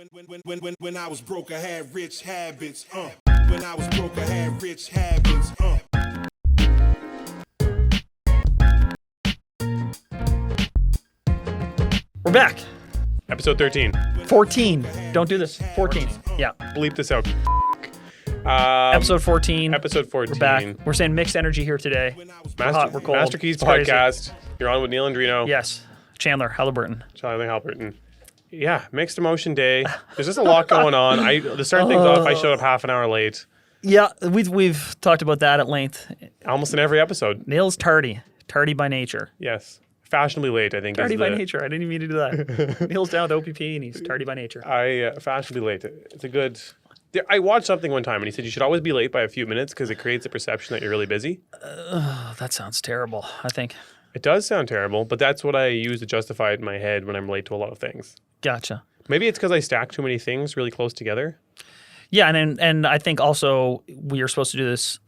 When I was broke, I had rich habits. When I was broke, I had rich habits. We're back. Episode 13. 14. Don't do this. 14. Yeah. Bleep this out. Episode 14. Episode 14. We're back. We're saying mixed energy here today. We're hot, we're cold. Master Keys It's crazy. podcast. You're on with Neal and Andreino. Yes. Chandler, Haliburton. Haliburton. Yeah, mixed emotion day. There's just a lot going on. To start things off, I showed up half an hour late. Yeah, we've talked about that at length. Almost in every episode. Neal's tardy. Tardy by nature. Yes. Fashionably late, I think. Tardy by nature. I didn't even mean to do that. Neal's down with OPP and he's tardy by nature. Fashionably late. It's a good... I watched something one time and he said you should always be late by a few minutes because it creates a perception that you're really busy. That sounds terrible, I think. It does sound terrible, but that's what I use to justify it in my head when I'm late to a lot of things. Gotcha. Maybe it's because I stack too many things really close together. Yeah, and I think also we are supposed to do this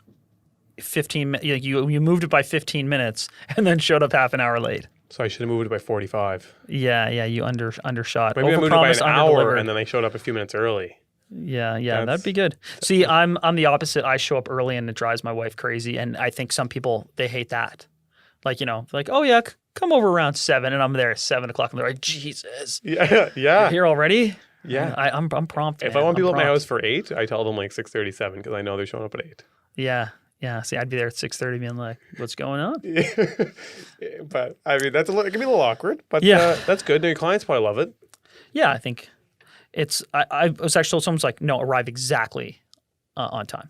15 you moved it by 15 minutes and then showed up half an hour late. So I should have moved it by 45. Yeah, you undershot. Maybe I moved it by an hour and then I showed up a few minutes early. Yeah, that'd be good. See, I'm the opposite. I show up early and it drives my wife crazy, and I think some people, they hate that. Like, like, oh yeah, come over around 7, and I'm there at 7 o'clock, and they're like, Jesus. Yeah. You're here already? Yeah. I'm prompt. If I want people at my house for 8, I tell them like 6:37 because I know they're showing up at 8. Yeah. See, I'd be there at 6:30 being like, what's going on? But I mean, it can be a little awkward, but that's good. Your clients probably love it. Yeah, I think it's, I was actually told someone's like, no, arrive exactly on time.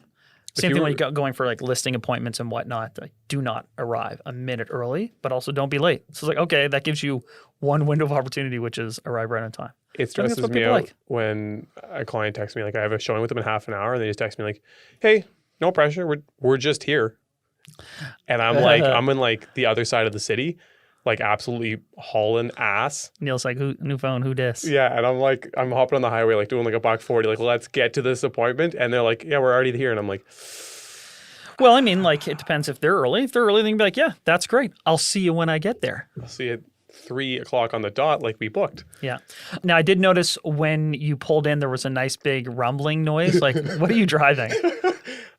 Same thing when you're going for like listing appointments and whatnot. Like, do not arrive a minute early, but also don't be late. So it's like, okay, that gives you one window of opportunity, which is arrive right on time. It stresses me out when a client texts me, like I have a showing with them in half an hour, and they just text me like, hey, no pressure, we're just here. And I'm like, I'm in like the other side of the city, like absolutely hauling ass. Neal's like, new phone, who dis? Yeah, and I'm like, I'm hopping on the highway, like doing like $140, like, let's get to this appointment. And they're like, yeah, we're already here. And I'm like, well, I mean, like, it depends if they're early. If they're early, they can be like, yeah, that's great. I'll see you when I get there. I'll see you at 3 o'clock on the dot, like we booked. Yeah. Now, I did notice when you pulled in, there was a nice big rumbling noise. Like, what are you driving?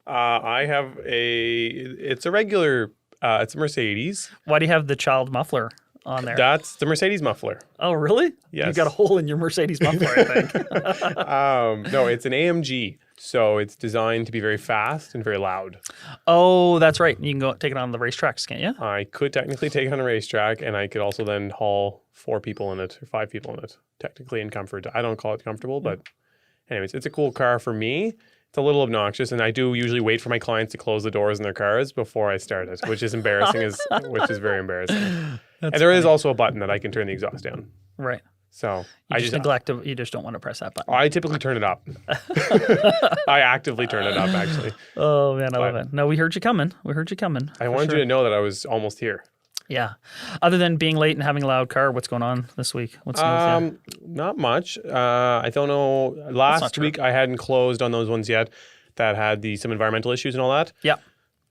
I have it's a regular, it's a Mercedes. Why do you have the child muffler on there? That's the Mercedes muffler. Oh, really? Yes. You got a hole in your Mercedes muffler, I think. No, it's an AMG. So it's designed to be very fast and very loud. Oh, that's right. You can go take it on the racetracks, can't you? I could technically take it on a racetrack, and I could also then haul 4 people in it or 5 people in it, technically in comfort. I don't call it comfortable, but anyways, it's a cool car for me. It's a little obnoxious, and I do usually wait for my clients to close the doors in their cars before I start it, which is embarrassing, which is very embarrassing. And there is also a button that I can turn the exhaust down. Right. So you just don't want to press that button. I typically turn it up. I actively turn it up, actually. Oh, man, I love it. No, we heard you coming. I wanted you to know that I was almost here. Yeah. Other than being late and having a loud car, what's going on this week? What's new with you? Not much. I don't know. Last week I hadn't closed on those ones yet that had some environmental issues and all that. Yeah.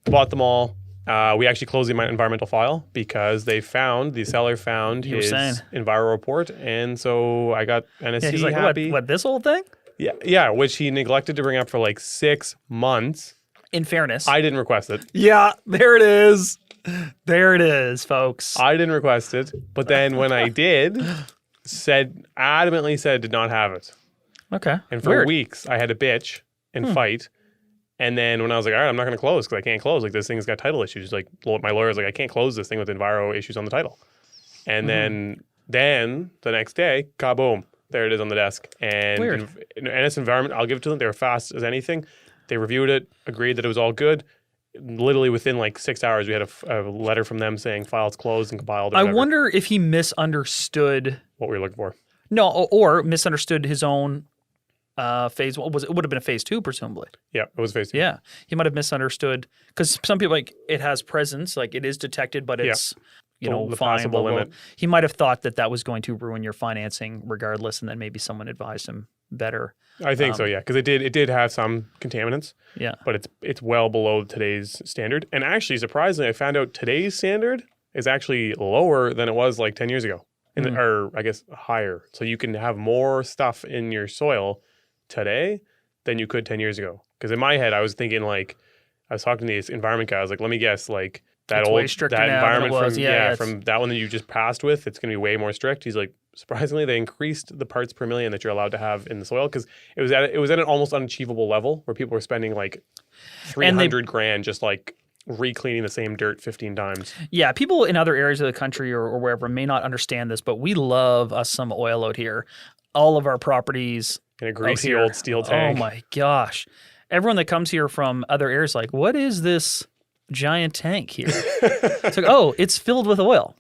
Bought them all. We actually closed the environmental file because the seller found his Enviro report, and so I got NSC he's like, happy. What, this whole thing? Yeah, which he neglected to bring up for like 6 months. In fairness. I didn't request it. Yeah, there it is. There it is, folks. I didn't request it, but then when I did, adamantly said did not have it. Okay. And for weeks, I had to bitch and fight. And then when I was like, all right, I'm not going to close because I can't close. Like, this thing's got title issues. Like, my lawyer's like, I can't close this thing with Enviro issues on the title. And then the next day, kaboom, there it is on the desk. And Weird. NS Environment, I'll give it to them. They were fast as anything. They reviewed it, agreed that it was all good. Literally within like 6 hours, we had a letter from them saying files closed and compiled. I wonder if he misunderstood what we were looking for. No, or misunderstood his own phase. What was it? It would have been a phase 2, presumably. Yeah, it was phase 2. Yeah, he might have misunderstood because some people like it has presence, like it is detected, but it's the fine. possible limit. He might have thought that was going to ruin your financing, regardless, and then maybe someone advised him better. I think so, yeah, because it did have some contaminants. Yeah, but it's well below today's standard. And actually, surprisingly, I found out today's standard is actually lower than it was like 10 years ago. or I guess higher. So you can have more stuff in your soil today than you could 10 years ago. Because in my head, I was thinking like, I was talking to this environment guy. I was like, let me guess, like that It's way stricter now than it environment was. Yeah, from that one that you just passed with, it's going to be way more strict. He's like, surprisingly, they increased the parts per million that you're allowed to have in the soil because it was at an almost unachievable level where people were spending like 300 grand just like re-cleaning the same dirt 15 times. Yeah, people in other areas of the country or wherever may not understand this, but we love us some oil out here. All of our properpies in a greasy old steel tank. Oh my gosh. Everyone that comes here from other areas like, what is this giant tank here? It's like, oh, it's filled with oil.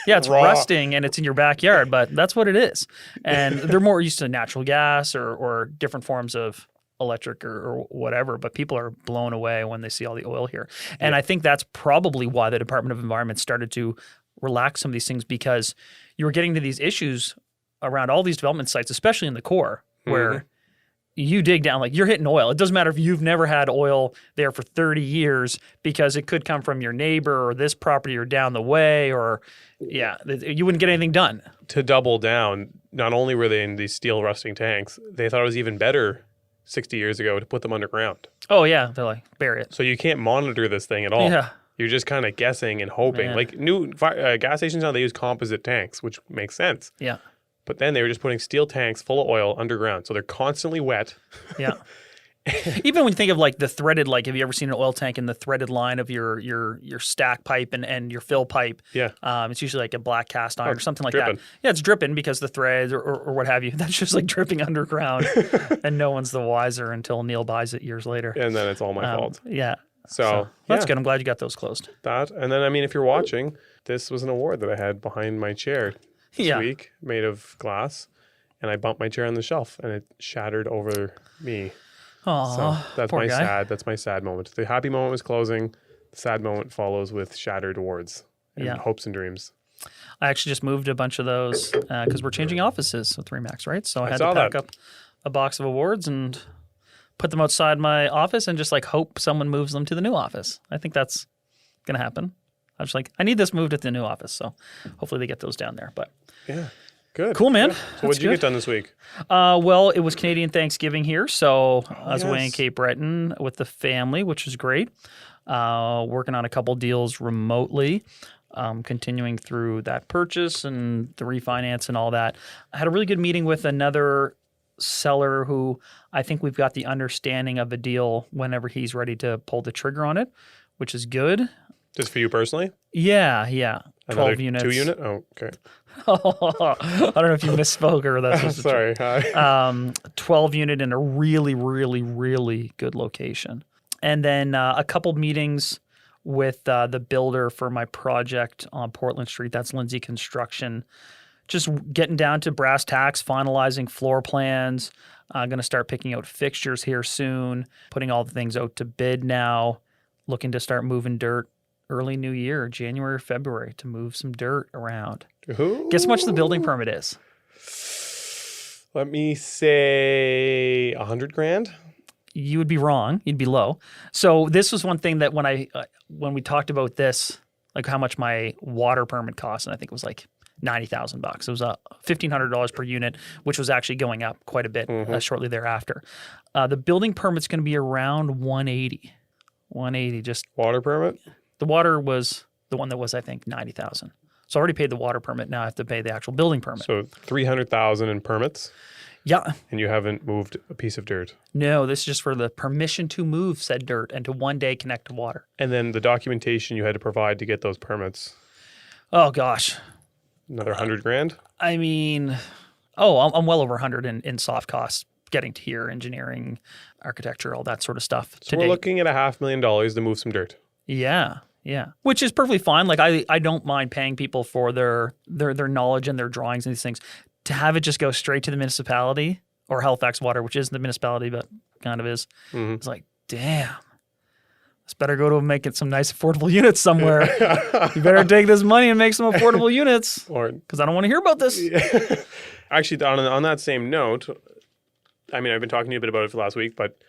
Yeah, it's rusting and it's in your backyard, but that's what it is. And they're more used to natural gas or different forms of electric or whatever, but people are blown away when they see all the oil here. And I think that's probably why the Department of Environment started to relax some of these things, because you were getting to these issues around all these development sites, especially in the core, where you dig down, like you're hitting oil. It doesn't matter if you've never had oil there for 30 years because it could come from your neighbor or this property or down the way or, you wouldn't get anything done. To double down, not only were they in these steel rusting tanks, they thought it was even better 60 years ago to put them underground. Oh, yeah. They're like, bury it. So you can't monitor this thing at all. Yeah. You're just kind of guessing and hoping. Man. Like new gas stations now, they use composite tanks, which makes sense. Yeah. But then they were just putting steel tanks full of oil underground. So they're constantly wet. Yeah. Even when you think of like the threaded, like have you ever seen an oil tank in the threaded line of your stack pipe and your fill pipe? Yeah. It's usually like a black cast iron or something like dripping. that. Yeah, it's dripping because the threads or what have you. That's just like dripping underground. And no one's the wiser until Neal buys it years later. And then it's all my fault. Yeah. So that's good. I'm glad you got those closed. That. And then, I mean, if you're watching, this was an award that I had behind my chair this week, made of glass. And I bumped my chair on the shelf and it shattered over me. Aww, so that's poor guy. That's my sad moment. The happy moment was closing. The sad moment follows with shattered awards and hopes and dreams. I actually just moved a bunch of those because we're changing offices with Remax, right? So I had saw to pack that. up a box of awards and put them outside my office and just like hope someone moves them to the new office. I think that's going to happen. I was like, I need this moved at the new office. So hopefully they get those down there. But yeah. Good. Cool, man. Good. So what did you get done this week? Well, it was Canadian Thanksgiving here, so I was away in yes. Cape Breton with the family, which was great. Working on a couple deals remotely, continuing through that purchase and the refinance and all that. I had a really good meeting with another seller who I think we've got the understanding of a deal whenever he's ready to pull the trigger on it, which is good. Just for you personally? Yeah. Another 12 units. 2 unit? Oh, okay. I don't know if you misspoke or that's just Sorry. Hi. 12 unit in a really, really, really good location. And then a couple meetings with the builder for my project on Portland Street. That's Lindsay Construction. Just getting down to brass tacks, finalizing floor plans. I'm going to start picking out fixtures here soon, putting all the things out to bid now, looking to start moving dirt early new year, January or February, to move some dirt around. Ooh. Guess how much the building permit is? Let me say 100 grand. You would be wrong. You'd be low. So this was one thing that when we talked about this, like how much my water permit cost, and I think it was like $90,000. It was $1,500 per unit, which was actually going up quite a bit shortly thereafter. The building permit's going to be around 180. 180. Just Water permit? the water was the one that was, I think, 90,000. So I already paid the water permit. Now I have to pay the actual building permit. So 300,000 in permits, Yeah. and you haven't moved a piece of dirt. No, this is just for the permission to move said dirt and to one day connect to water. And then the documentation you had to provide to get those permits, Oh, gosh. another 100 grand? I mean, I'm well over 100 in soft costs getting to here, engineering, architecture, all that sort of stuff. So we're looking at $500,000 to move some dirt. Yeah. Which is perfectly fine. Like I don't mind paying people for their knowledge and their drawings and these things. To have it just go straight to the municipality or Halifax Water, which isn't the municipality, but kind of is. It's like, damn. Let's better go to making some nice affordable units somewhere. You better take this money and make some affordable units because I don't want to hear about this. Actually, on that same note, I mean, I've been talking to you a bit about it for the last week, but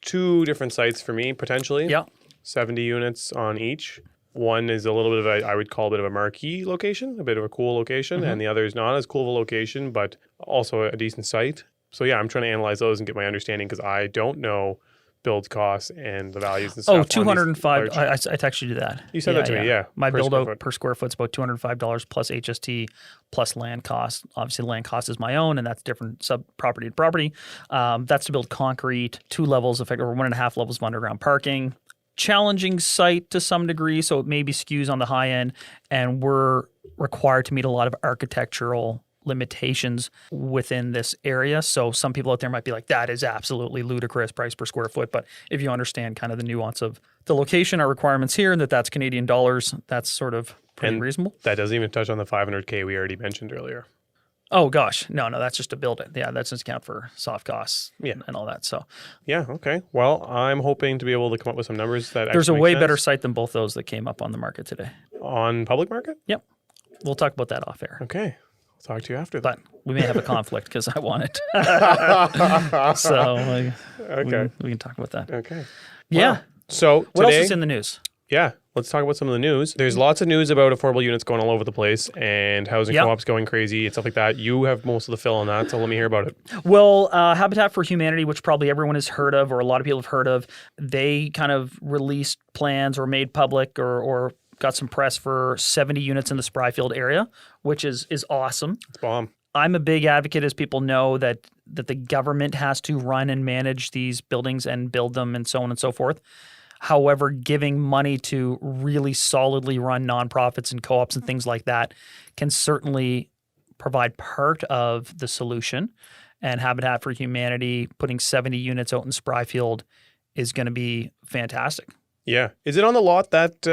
2 different sites for me, potentially. Yeah. 70 units on each. One is a little bit of a, I would call a bit of a marquee location, a bit of a cool location, and the other is not as cool of a location, but also a decent site. So yeah, I'm trying to analyze those and get my understanding because I don't know build costs and the values and stuff. Oh, 205. I texted you that. You said that to me, yeah. My per build square out foot. per square foot is about $205 plus HST plus land cost. Obviously, land cost is my own, and that's different sub property to property. That's to build concrete, 2 levels, or 1.5 levels of underground parking. Challenging site to some degree, so it maybe skews on the high end, and we're required to meet a lot of architectural limitations within this area. So some people out there might be like, that is absolutely ludicrous price per square foot. But if you understand kind of the nuance of the location, our requirements here, and that's Canadian dollars, that's sort of pretty reasonable. That doesn't even touch on the $500K we already mentioned earlier. Oh gosh, no, that's just to build it. Yeah, that's just count for soft costs and all that. So Yeah, okay. Well, I'm hoping to be able to come up with some numbers that there's a actually way make better sense. site than both those that came up on the market today. On public market? Yep. We'll talk about that off air. Okay. I'll talk to you after that. But we may have a conflict because I want it. So we can talk about that. Okay. Yeah. Well, so What else today, is in the news? yeah, let's talk about some of the news. There's lots of news about affordable units going all over the place and housing Yep. co-ops going crazy and stuff like that. You have most of the fill on that, so let me hear about it. Well, Habitat for Humanity, which probably everyone has heard of or a lot of people have heard of, they kind of released plans or made public or got some press for 70 units in the Spryfield area, which is awesome. It's bomb. I'm a big advocate, as people know, that the government has to run and manage these buildings and build them and so on and so forth. However, giving money to really solidly run nonprofits and co-ops and things like that can certainly provide part of the solution. And Habitat for Humanity putting 70 units out in Spryfield is going to be fantastic. Yeah. Is it on the lot that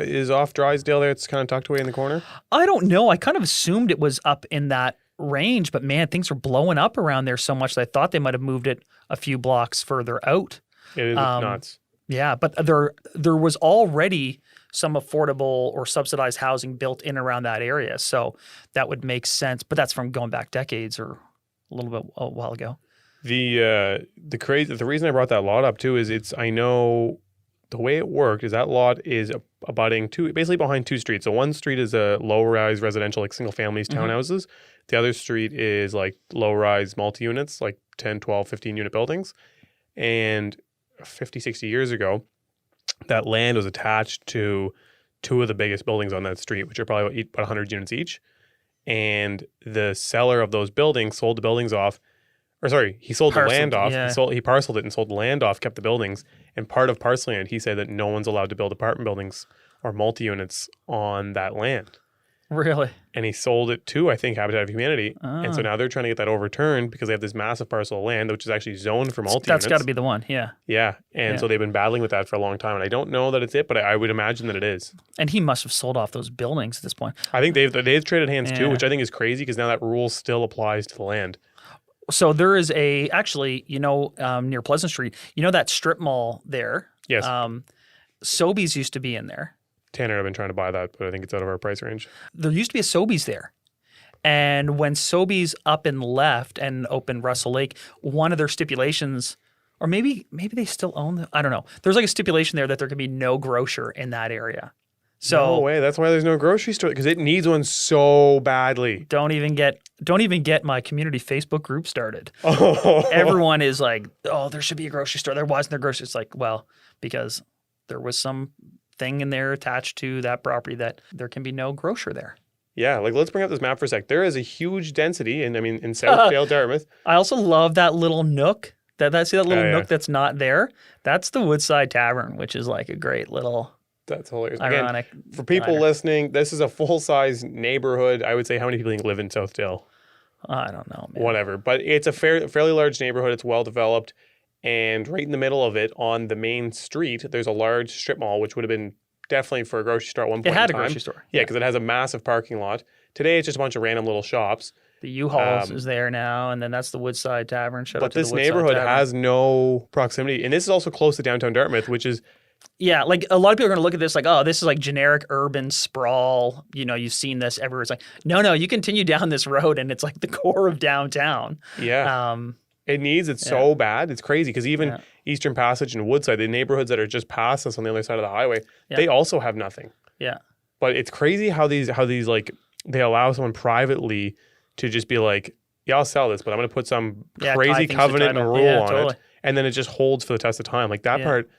is off Drysdale there? It's kind of tucked away in the corner? I don't know. I kind of assumed it was up in that range, but man, things are blowing up around there so much that I thought they might have moved it a few blocks further out. It is nuts. Yeah, but there was already some affordable or subsidized housing built in around that area, so that would make sense. But that's from going back decades or a little bit a while ago. The reason I brought that lot up too is I know the way it worked is that lot is abutting basically behind 2 streets. So one street is a low-rise residential, like single families, townhouses. The other street is like low-rise multi-units, like 10, 12, 15 unit buildings. And 50, 60 years ago, that land was attached to 2 of the biggest buildings on that street, which are probably about 100 units each. And the seller of those buildings sold the buildings off. Or sorry, he sold the land off. yeah. He parceled it and sold the land off, kept the buildings. And part of parceling it, he said that no one's allowed to build apartment buildings or multi-units on that land. Really? And he sold it to, I think, Habitat for Humanity. And so now they're trying to get that overturned because they have this massive parcel of land, which is actually zoned for multi-units. That's got to be the one, yeah. Yeah. And so they've been battling with that for a long time. And I don't know that it's it, but I would imagine that it is. And he must have sold off those buildings at this point. I think they've traded hands too, Yeah. which I think is crazy because now that rule still applies to the land. So there is actually, near Pleasant Street, that strip mall there. Yes. Sobeys used to be in there. Tanner, I've been trying to buy that, but I think it's out of our price range. There used to be a Sobeys there. And when Sobeys up and left and opened Russell Lake, one of their stipulations, or maybe they still own them, I don't know. There's like a stipulation there that there can be no grocer in that area. So No way. That's why there's no grocery store because it needs one so badly. don't even get my community Facebook group started. Oh. Everyone is like, oh, there should be a grocery store. There wasn't a grocery. It's like, well, because there was some thing in there attached to that property that there can be no grocer there. Yeah, like let's bring up this map for a sec. There is a huge density in Southdale, Dartmouth. I also love that little nook. See that little yeah. nook that's not there? That's the Woodside Tavern, which is like a great little That's hilarious. ironic. Again, for people diner. listening, this is a full-size neighborhood. I would say how many people live in Southdale? I don't know, man. Whatever. But it's a fairly large neighborhood. It's well-developed. And right in the middle of it, on the main street, there's a large strip mall, which would have been definitely for a grocery store at one point It had in a time. grocery store. Yeah, because it has a massive parking lot. Today, it's just a bunch of random little shops. The U-Hauls is there now, and then that's the Woodside Tavern. Shout out But to this the Woodside neighborhood Tavern. has no proximity. And this is also close to downtown Dartmouth, which is Yeah, like a lot of people are going to look at this like, oh, this is like generic urban sprawl. You've seen this everywhere. It's like, no, you continue down this road and it's like the core of downtown. yeah. It's so bad. It's crazy because even Eastern Passage and Woodside, the neighborhoods that are just past us on the other side of the highway, they also have nothing. Yeah. But it's crazy how these like they allow someone privately to just be like, yeah, I'll sell this, but I'm going to put some crazy covenant and rule on it, and then it just holds for the test of time. Like that part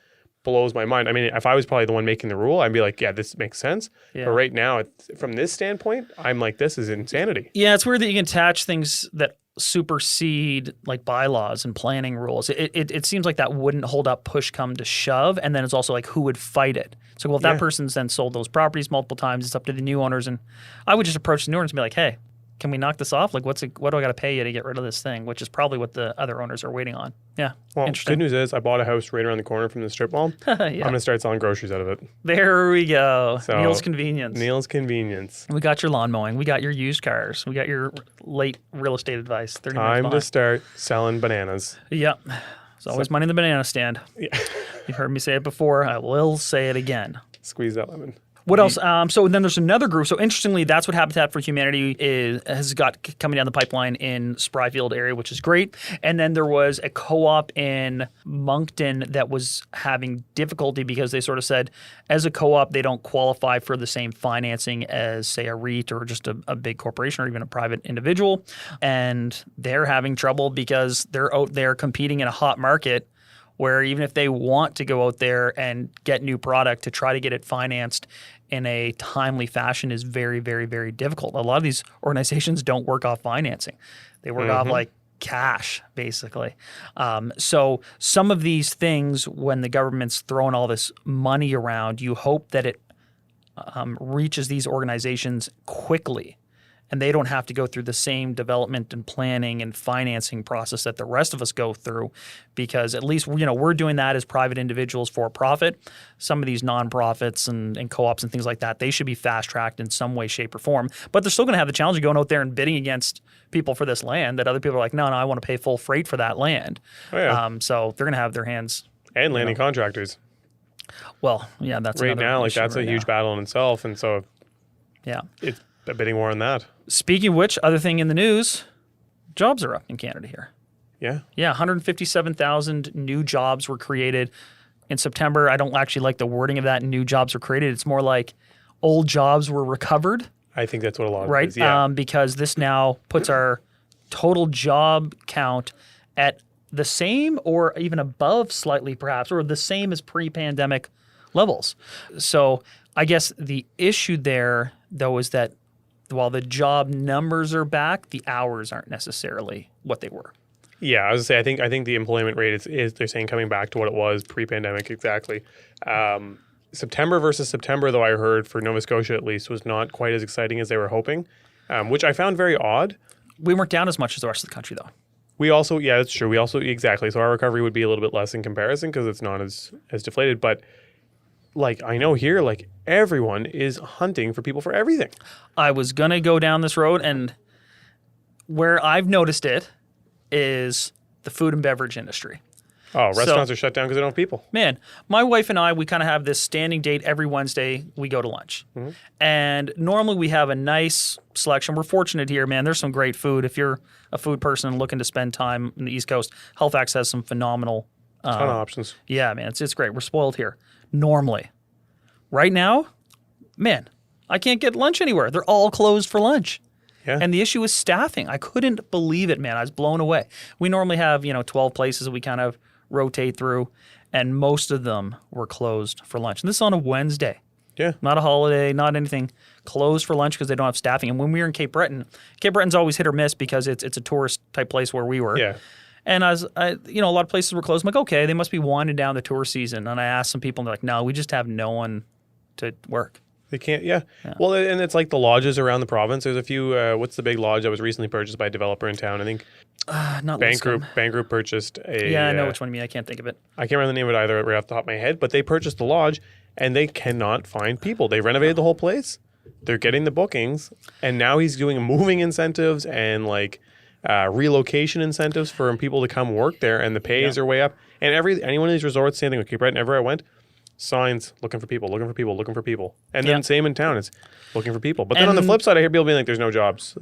blows my mind. I mean, if I was probably the one making the rule, I'd be like, yeah, this makes sense. Yeah. But right now, from this standpoint, I'm like, this is insanity. Yeah, it's weird that you can attach things that supersede like bylaws and planning rules. It seems like that wouldn't hold up push come to shove, and then it's also like who would fight it. So well, if that person's then sold those properties multiple times, it's up to the new owners, and I would just approach the new owners and be like, hey, can we knock this off? Like, what do I got to pay you to get rid of this thing? Which is probably what the other owners are waiting on. Yeah. Well, good news is I bought a house right around the corner from the strip mall. I'm going to start selling groceries out of it. There we go. So, Neal's Convenience. Neal's Convenience. We got your lawn mowing. We got your used cars. We got your late real estate advice. 30 minutes Time behind. to start selling bananas. Yep. There's always money in the banana stand. Yeah. You've heard me say it before. I will say it again. Squeeze that lemon. What else? So then there's another group. So interestingly, that's what Habitat for Humanity has got coming down the pipeline in Spryfield area, which is great. And then there was a co-op in Moncton that was having difficulty because they sort of said, as a co-op, they don't qualify for the same financing as, say, a REIT or just a big corporation or even a private individual. And they're having trouble because they're out there competing in a hot market where even if they want to go out there and get new product, to try to get it financed in a timely fashion is very, very, very difficult. A lot of these organizations don't work off financing. They work off like cash, basically. So some of these things, when the government's throwing all this money around, you hope that it reaches these organizations quickly, and they don't have to go through the same development and planning and financing process that the rest of us go through, because at least we're doing that as private individuals for profit. Some of these nonprofits and co-ops and things like that, they should be fast-tracked in some way, shape, or form. But they're still going to have the challenge of going out there and bidding against people for this land that other people are like, no, I want to pay full freight for that land. Oh, yeah. So they're going to have their hands. And landing contractors. Well, yeah, that's right now. Like that's a huge battle in itself, and so it's a bidding war on that. Speaking of which, other thing in the news, jobs are up in Canada here. Yeah. Yeah, 157,000 new jobs were created in September. I don't actually like the wording of that, new jobs were created. It's more like old jobs were recovered. I think that's what a lot of it is, because this now puts our total job count at the same or even above slightly perhaps, or the same as pre-pandemic levels. So I guess the issue there, though, is that while the job numbers are back, the hours aren't necessarily what they were. Yeah, I was going to say, I think the employment rate is they're saying coming back to what it was pre-pandemic exactly. September versus September, though, I heard for Nova Scotia at least, was not quite as exciting as they were hoping, which I found very odd. We weren't down as much as the rest of the country, though. We also, yeah, that's true. We also, exactly. So our recovery would be a little bit less in comparison because it's not as deflated. But like I know here, like everyone is hunting for people for everything. I was going to go down this road, and where I've noticed it is the food and beverage industry. Oh, restaurants are shut down because they don't have people. Man, my wife and I, we kind of have this standing date every Wednesday. We go to lunch. Mm-hmm. And normally we have a nice selection. We're fortunate here, man. There's some great food. If you're a food person looking to spend time in the East Coast, Halifax has some phenomenal ton of options. Yeah, man. It's great. We're spoiled here. Normally. Right now, man, I can't get lunch anywhere. They're all closed for lunch. Yeah. And the issue is staffing. I couldn't believe it, man. I was blown away. We normally have, 12 places that we kind of rotate through, and most of them were closed for lunch. And this is on a Wednesday. Yeah. Not a holiday, not anything. Closed for lunch because they don't have staffing. And when we were in Cape Breton, Cape Breton's always hit or miss because it's a tourist type place where we were. Yeah. And a lot of places were closed. I'm like, okay, they must be winding down the tour season. And I asked some people, and they're like, no, we just have no one to work. They can't, yeah. Well, and it's like the lodges around the province. There's a few, what's the big lodge that was recently purchased by a developer in town? I think Bank Group purchased a... Yeah, I know which one you mean. I can't think of it. I can't remember the name of it either right off the top of my head, but they purchased the lodge, and they cannot find people. They renovated the whole place. They're getting the bookings, and now he's doing moving incentives and like relocation incentives for people to come work there, and the pays are way up. And anyone in these resorts, same thing with Cape Breton, everywhere I went, signs looking for people. And then same in town, it's looking for people. But then on the flip side, I hear people being like, there's no jobs.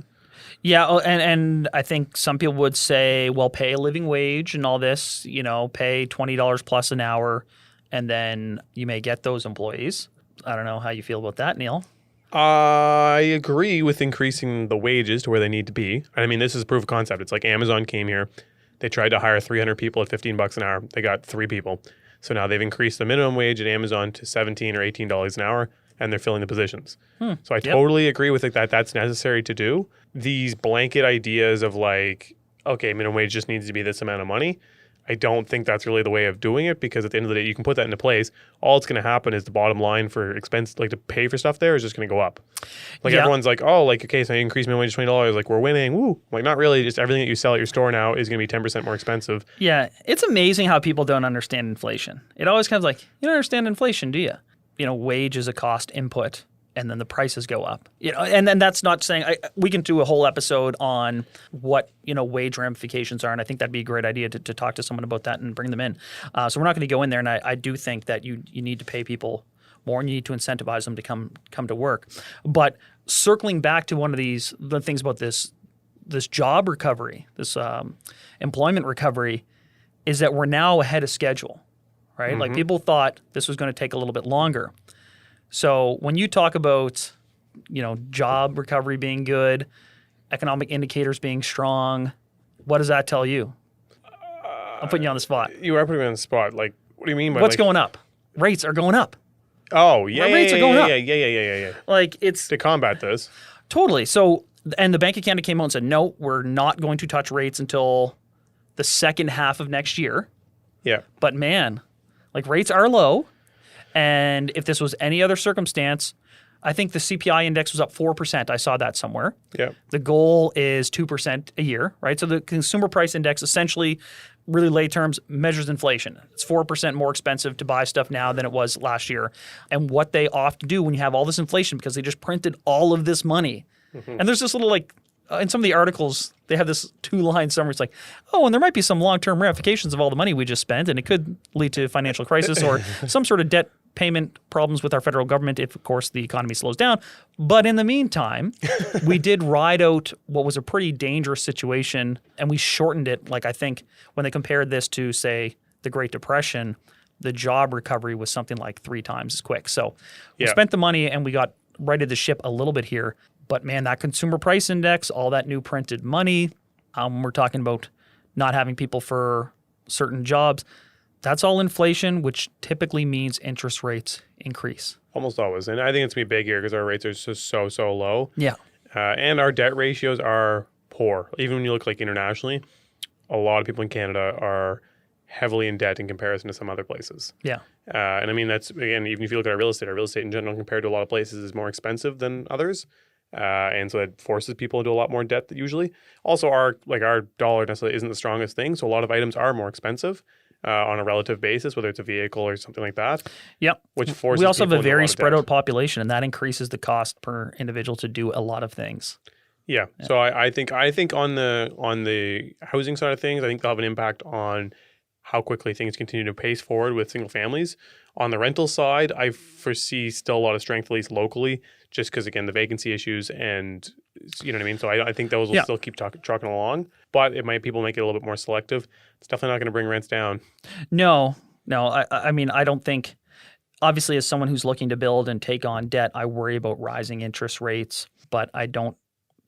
Yeah, and I think some people would say, well, pay a living wage and all this, pay $20 plus an hour, and then you may get those employees. I don't know how you feel about that, Neal. I agree with increasing the wages to where they need to be. I mean, this is proof of concept. It's like Amazon came here. They tried to hire 300 people at $15 an hour. They got 3 people. So now they've increased the minimum wage at Amazon to $17 or $18 an hour, and they're filling the positions. So I totally agree with that that's necessary to do. These blanket ideas of like, okay, minimum wage just needs to be this amount of money. I don't think that's really the way of doing it, because at the end of the day, you can put that into place. All it's going to happen is the bottom line for expense, like to pay for stuff there, is just going to go up. Like everyone's like, oh, like, okay, so I increase minimum wage to $20. Like, we're winning. Woo. Like, not really. Just everything that you sell at your store now is going to be 10% more expensive. Yeah. It's amazing how people don't understand inflation. It always comes like, you don't understand inflation, do you? Wage is a cost input, and then the prices go up. And then that's not saying we can do a whole episode on what wage ramifications are, and I think that'd be a great idea to talk to someone about that and bring them in. So we're not going to go in there, and I do think that you need to pay people more, and you need to incentivize them to come to work. But circling back to one of the things about this job recovery, this employment recovery, is that we're now ahead of schedule, right? Like people thought this was going to take a little bit longer. So when you talk about, job recovery being good, economic indicators being strong, what does that tell you? I'm putting you on the spot. You are putting me on the spot. Like, what do you mean by what's going up? Rates are going up. Oh, yeah, Rates are going up. Yeah. Like it's To combat this. totally. So, and the Bank of Canada came out and said, no, we're not going to touch rates until the second half of next year. Yeah. But man, like rates are low. And if this was any other circumstance, I think the CPI index was up 4%. I saw that somewhere. Yeah. The goal is 2% a year, right? So the consumer price index essentially, really lay terms, measures inflation. It's 4% more expensive to buy stuff now than it was last year. And what they often do when you have all this inflation, because they just printed all of this money. And there's this little in some of the articles, they have this 2-line summary. It's like, oh, and there might be some long-term ramifications of all the money we just spent, and it could lead to financial crisis or some sort of debt payment problems with our federal government if, of course, the economy slows down. But in the meantime, we did ride out what was a pretty dangerous situation, and we shortened it. Like, I think when they compared this to, say, the Great Depression, the job recovery was something like 3 times as quick. So we spent the money and we got righted the ship a little bit here. But man, that consumer price index, all that new printed money, we're talking about not having people for certain jobs. That's all inflation, which typically means interest rates increase. Almost always. And I think it's going to be big here because our rates are just so low. Yeah. And our debt ratios are poor. Even when you look like internationally, a lot of people in Canada are heavily in debt in comparison to some other places. Yeah. And I mean, that's, again, even if you look at our real estate in general compared to a lot of places is more expensive than others. And so that forces people into a lot more debt usually. Also, our dollar necessarily isn't the strongest thing. So a lot of items are more expensive on a relative basis, whether it's a vehicle or something like that. Yep. Which forces we also have people a into very lot of spread debt. out population, and that increases the cost per individual to do a lot of things. Yeah. So I think on the housing side of things, I think they'll have an impact on how quickly things continue to pace forward with single families. On the rental side, I foresee still a lot of strength, at least locally, just because, again, the vacancy issues and, you know what I mean? So I think those will still keep trucking along, but people make it a little bit more selective. It's definitely not going to bring rents down. No. I mean, I don't think, obviously, as someone who's looking to build and take on debt, I worry about rising interest rates, but I don't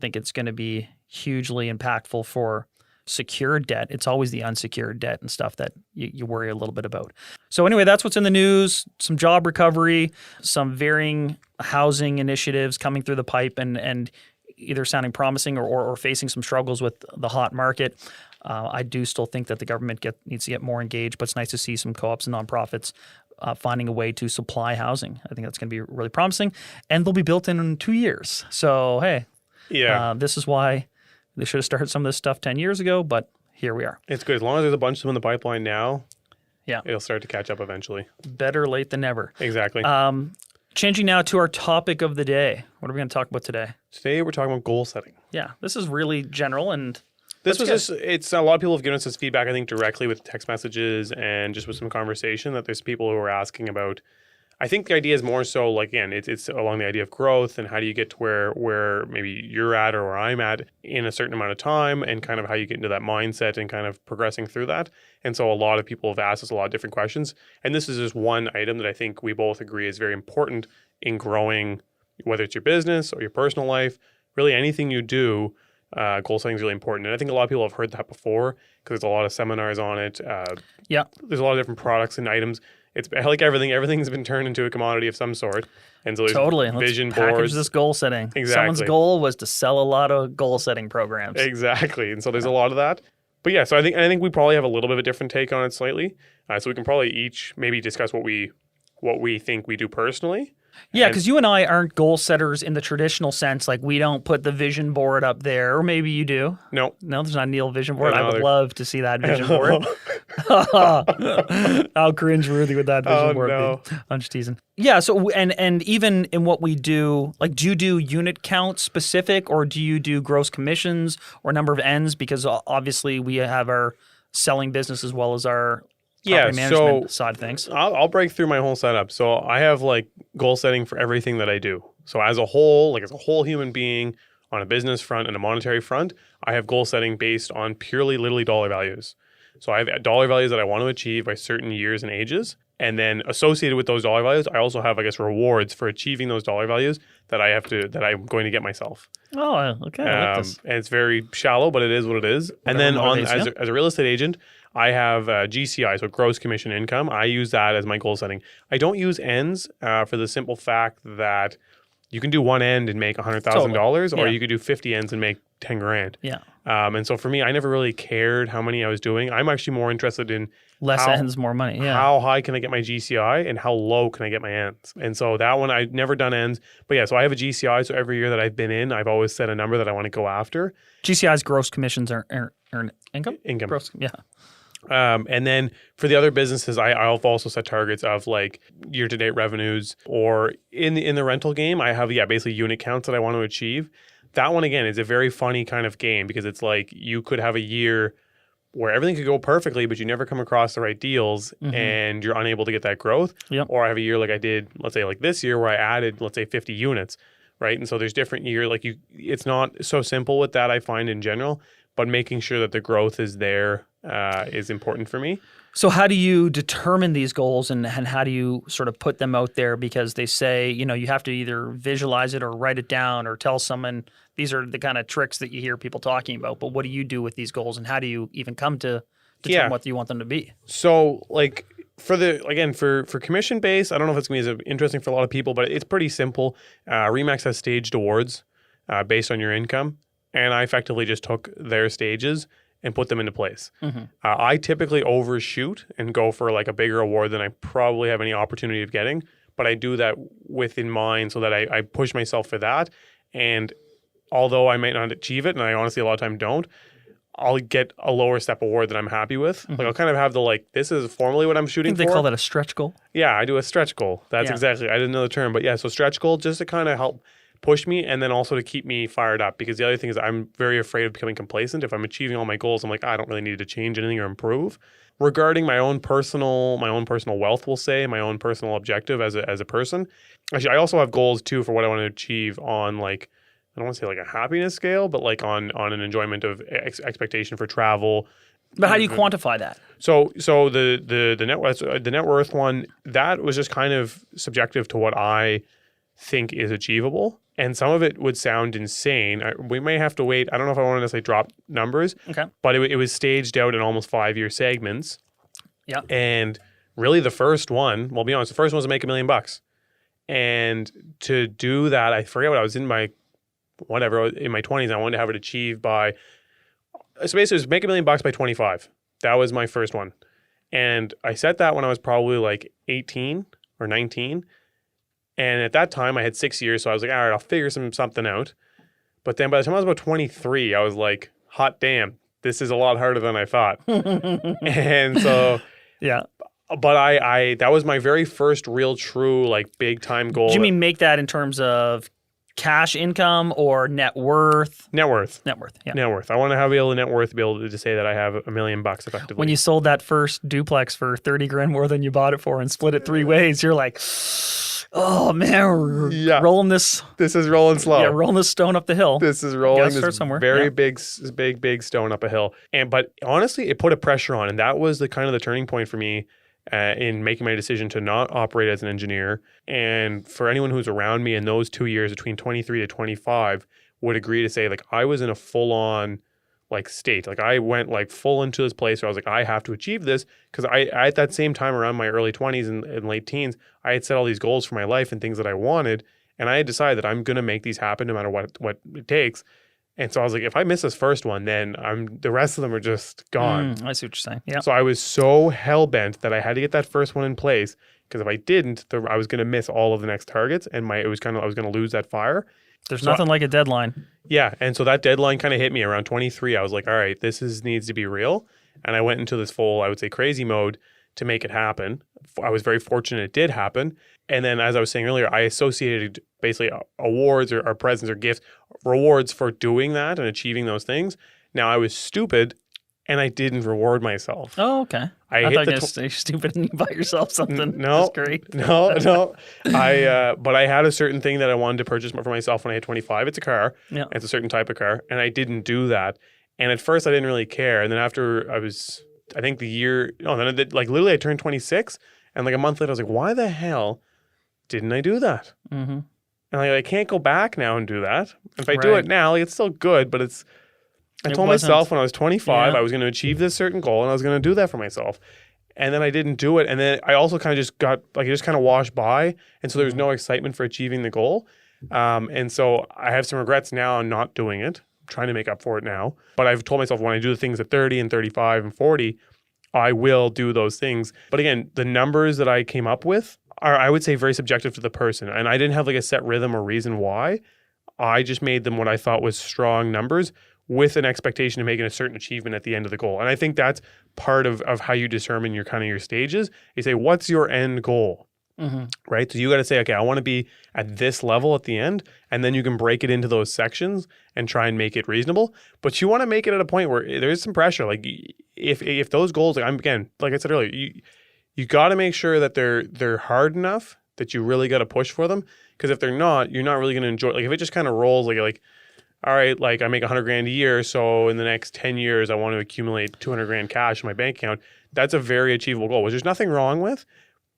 think it's going to be hugely impactful for secured debt. It's always the unsecured debt and stuff that you worry a little bit about. So anyway, that's what's in the news. Some job recovery, some varying housing initiatives coming through the pipe and either sounding promising or facing some struggles with the hot market. I do still think that the government needs to get more engaged, but it's nice to see some co-ops and nonprofits finding a way to supply housing. I think that's going to be really promising, and they'll be built in 2 years. So, hey, this is why they should have started some of this stuff 10 years ago, but here we are. It's good. As long as there's a bunch of them in the pipeline now, yeah, it'll start to catch up eventually. Better late than never. Exactly. Changing now to our topic of the day. What are we going to talk about today? Today we're talking about goal setting. Yeah, this is really general, and it's a lot of people have given us this feedback, I think, directly with text messages and just with some conversation that there's people who are asking about I think the idea is more so like, again, it's along the idea of growth and how do you get to where maybe you're at or where I'm at in a certain amount of time, and kind of how you get into that mindset and kind of progressing through that. And so a lot of people have asked us a lot of different questions. And this is just one item that I think we both agree is very important in growing, whether it's your business or your personal life, really anything you do. Goal setting is really important. And I think a lot of people have heard that before because there's a lot of seminars on it. There's a lot of different products and items. It's like everything's been turned into a commodity of some sort. And so there's Totally. vision Let's package boards. this goal setting. Exactly. Someone's goal was to sell a lot of goal setting programs. Exactly. And so there's a lot of that. But yeah, so I think we probably have a little bit of a different take on it slightly. So we can probably each maybe discuss what we think we do personally. Yeah, because you and I aren't goal setters in the traditional sense. Like, we don't put the vision board up there, or maybe you do. No, there's not a Neal vision board. No, I would love to see that vision board. How cringeworthy would that vision board be? I'm just teasing. Yeah. So and even in what we do, like, do you do unit count specific, or do you do gross commissions or number of ends? Because obviously we have our selling business as well as our property management side of things. I'll break through my whole setup. So I have like goal setting for everything that I do. So as a whole human being on a business front and a monetary front, I have goal setting based on purely literally dollar values. So I have dollar values that I want to achieve by certain years and ages. And then associated with those dollar values, I also have, I guess, rewards for achieving those dollar values that I'm going to get myself. Oh, okay. I like this. And it's very shallow, but it is what it is. And then as a real estate agent, I have GCI, so gross commission income. I use that as my goal setting. I don't use ends for the simple fact that you can do one end and make $100,000, or you could do 50 ends and make 10 grand. Yeah. And so for me, I never really cared how many I was doing. I'm actually more interested in less ends, more money. Yeah. How high can I get my GCI and how low can I get my ends? And so that one, I've never done ends. But yeah, so I have a GCI. So every year that I've been in, I've always set a number that I want to go after. GCI's gross commissions earn income? Income. Gross, yeah. And then for the other businesses, I've also set targets of like year-to-date revenues, or in the rental game, I have basically unit counts that I want to achieve. That one, again, is a very funny kind of game because it's like you could have a year where everything could go perfectly, but you never come across the right deals and you're unable to get that growth. Yep. Or I have a year like I did, let's say like this year, where I added, let's say 50 units, right? And so there's different years, like it's not so simple with that, I find, in general, but making sure that the growth is there is important for me. So how do you determine these goals, and how do you sort of put them out there? Because they say, you have to either visualize it or write it down or tell someone. These are the kind of tricks that you hear people talking about. But what do you do with these goals, and how do you even come to determine what you want them to be? So like for commission based, I don't know if it's going to be as interesting for a lot of people, but it's pretty simple. Remax has staged awards based on your income. And I effectively just took their stages and put them into place. I typically overshoot and go for like a bigger award than I probably have any opportunity of getting, but I do that with in mind so that I push myself for that. And although I might not achieve it, and I honestly a lot of time don't, I'll get a lower step award that I'm happy with. Like I'll kind of have this is formally what I'm shooting for. They call that a stretch goal? Yeah, I do a stretch goal. That's exactly, I didn't know the term, but yeah, so stretch goal just to kind of help push me, and then also to keep me fired up, because the other thing is I'm very afraid of becoming complacent. If I'm achieving all my goals, I'm like, I don't really need to change anything or improve. Regarding my own personal wealth, we'll say, my own personal objective as a person. Actually, I also have goals too for what I want to achieve on, like, I don't want to say like a happiness scale, but like on an enjoyment of expectation for travel. But how do you quantify that? So the net worth one, that was just kind of subjective to what I think is achievable. And some of it would sound insane. We may have to wait. I don't know if I want to necessarily drop numbers. Okay. But it was staged out in almost 5-year segments. Yeah. And really the first one, well, be honest, the first one was to make $1 million. And to do that, I forget what I was in my 20s. I wanted to have it achieved by, so basically it was make $1 million by 25. That was my first one. And I set that when I was probably like 18 or 19. And at that time, I had 6 years, so I was like, all right, I'll figure something out. But then by the time I was about 23, I was like, hot damn, this is a lot harder than I thought. And so, yeah. But I that was my very first real true, like, big time goal. Do you mean make that in terms of cash income or net worth? Net worth. Net worth, yeah. Net worth. I want to be able to net worth to be able to say that I have $1 million effectively. When you sold that first duplex for 30 grand more than you bought it for and split it 3 ways, you're like, oh man, we're rolling this. This is rolling slow. Yeah, rolling this stone up the hill. This is rolling start somewhere. very big stone up a hill. But honestly, it put a pressure on, and that was the kind of the turning point for me in making my decision to not operate as an engineer. And for anyone who's around me in those 2 years between 23 to 25 would agree to say, like, I was in a full-on like state. Like I went like full into this place where I was like, I have to achieve this, because I at that same time around my early 20s and late teens, I had set all these goals for my life and things that I wanted. And I had decided that I'm going to make these happen no matter what it takes. And so I was like, if I miss this first one, then the rest of them are just gone. I see what you're saying. Yeah. So I was so hell-bent that I had to get that first one in place, because if I didn't, I was going to miss all of the next targets, and I was going to lose that fire. There's nothing like a deadline. Yeah. And so that deadline kind of hit me around 23. I was like, all right, needs to be real. And I went into this full, I would say, crazy mode to make it happen. I was very fortunate it did happen. And then, as I was saying earlier, I associated basically awards or presents or gifts, rewards for doing that and achieving those things. Now, I was stupid and I didn't reward myself. Oh, okay. I thought you were stupid and you bought yourself something. No, that's great. No. But I had a certain thing that I wanted to purchase for myself when I hit 25. It's a car. Yeah. It's a certain type of car. And I didn't do that. And at first I didn't really care. And then after literally I turned 26. And like a month later, I was like, why the hell didn't I do that? Mm-hmm. And I can't go back now and do that. If I do it now, it's still good, but I told myself when I was 25, I was going to achieve this certain goal and I was going to do that for myself. And then I didn't do it. And then I also kind of just it just kind of washed by. And so there was no excitement for achieving the goal. And so I have some regrets now on not doing it. I'm trying to make up for it now. But I've told myself when I do the things at 30 and 35 and 40, I will do those things. But again, the numbers that I came up with are, I would say, very subjective to the person. And I didn't have like a set rhythm or reason why. I just made them what I thought was strong numbers with an expectation of making a certain achievement at the end of the goal. And I think that's part of how you determine your stages. You say, what's your end goal? Mm-hmm. Right? So you got to say, okay, I want to be at this level at the end. And then you can break it into those sections and try and make it reasonable. But you want to make it at a point where there is some pressure. Like if those goals, like I said earlier, you got to make sure that they're hard enough that you really got to push for them. Because if they're not, you're not really going to enjoy it. Like if it just kind of rolls like, all right, like I make $100,000 a year, so in the next 10 years, I want to accumulate $200,000 cash in my bank account. That's a very achievable goal, which there's nothing wrong with.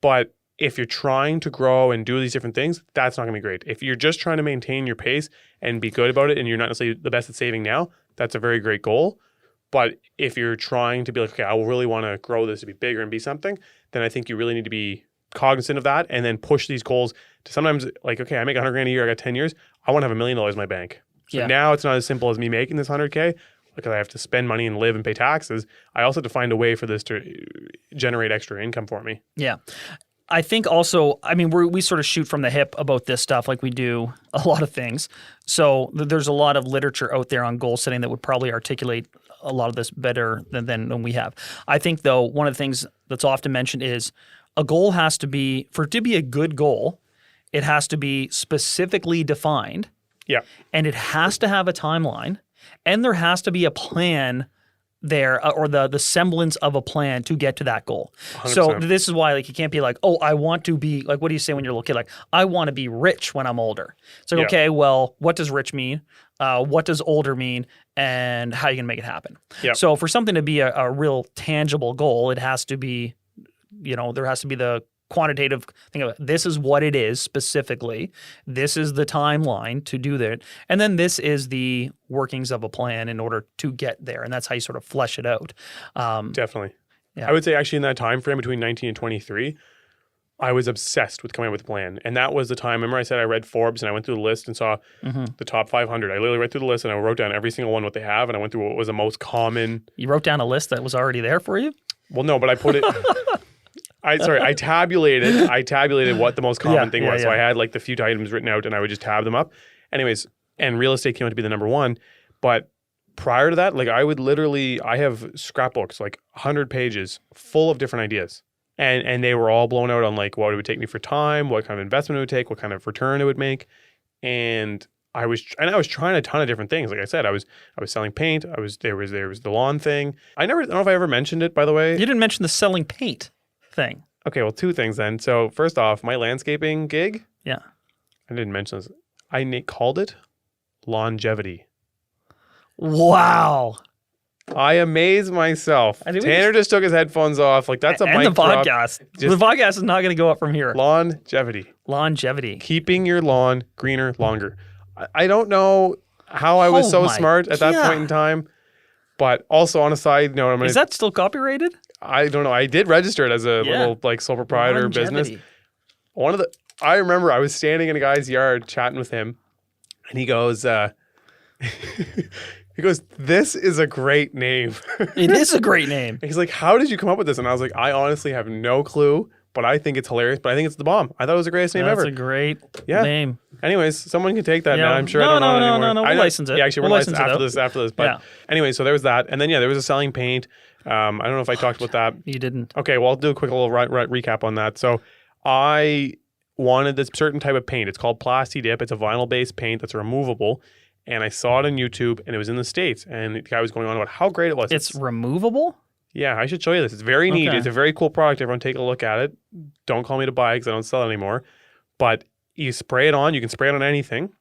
But if you're trying to grow and do these different things, that's not going to be great. If you're just trying to maintain your pace and be good about it, and you're not necessarily the best at saving now, that's a very great goal. But if you're trying to be like, okay, I really want to grow this to be bigger and be something, then I think you really need to be cognizant of that and then push these goals to sometimes like, okay, I make $100,000 a year, I got 10 years, I want to have $1 million in my bank. So now it's not as simple as me making this $100K because I have to spend money and live and pay taxes. I also have to find a way for this to generate extra income for me. Yeah. I think also, I mean, we sort of shoot from the hip about this stuff like we do a lot of things. So there's a lot of literature out there on goal setting that would probably articulate a lot of this better than we have. I think, though, one of the things that's often mentioned is a goal has to be, for it to be a good goal, it has to be specifically defined. Yeah. And it has to have a timeline, and there has to be a plan there, or the semblance of a plan to get to that goal. 100%. So this is why, like, you can't be like, oh, I want to be, like, what do you say when you're a little kid? Like, I want to be rich when I'm older. It's like, okay, well, what does rich mean? What does older mean? And how are you going to make it happen? Yep. So for something to be a real tangible goal, it has to be, there has to be the quantitative thing of it. This is what it is specifically. This is the timeline to do that. And then this is the workings of a plan in order to get there. And that's how you sort of flesh it out. Definitely. Yeah. I would say actually in that time frame between 19 and 23, I was obsessed with coming up with a plan. And that was the time, remember I said I read Forbes and I went through the list and saw the top 500. I literally read through the list and I wrote down every single one what they have, and I went through what was the most common. You wrote down a list that was already there for you? Well, no, but I put it... I tabulated what the most common thing was. So I had like the few items written out and I would just tab them up. Anyways, and real estate came out to be the number one. But prior to that, like I have scrapbooks, like 100 pages full of different ideas. And they were all blown out on like what it would take me for time, what kind of investment it would take, what kind of return it would make. and I was trying a ton of different things. Like I said, I was selling paint. There was the lawn thing. I don't know if I ever mentioned it, by the way. You didn't mention the selling paint thing. Okay, well, two things then. So first off, my landscaping gig. Yeah. I didn't mention this. I called it longevity. Wow. I amaze myself. Tanner just took his headphones off. Like that's a and mic the drop. podcast. The podcast is not going to go up from here. Longevity. Keeping your lawn greener longer. I don't know how I was so smart at that point in time, but also on a side note, is that still copyrighted? I don't know. I did register it as a little like sole proprietor business. I remember I was standing in a guy's yard chatting with him, and he goes, "This is a great name." It is a great name. He's like, "How did you come up with this?" And I was like, "I honestly have no clue, but I think it's hilarious. But I think it's the bomb. I thought it was the greatest name ever." That's a great name. Anyways, someone can take that now. I'm sure. No, No. We'll license it. Yeah, actually, we're licensed after this. But anyway, so there was that, and then there was a selling paint. I don't know if I talked about that. You didn't. Okay, well, I'll do a quick little recap on that. So I wanted this certain type of paint. It's called Plasti Dip. It's a vinyl-based paint that's removable. And I saw it on YouTube, and it was in the States. And the guy was going on about how great it was. It's removable? Yeah, I should show you this. It's very neat. It's a very cool product. Everyone take a look at it. Don't call me to buy it because I don't sell it anymore. But you spray it on. You can spray it on anything,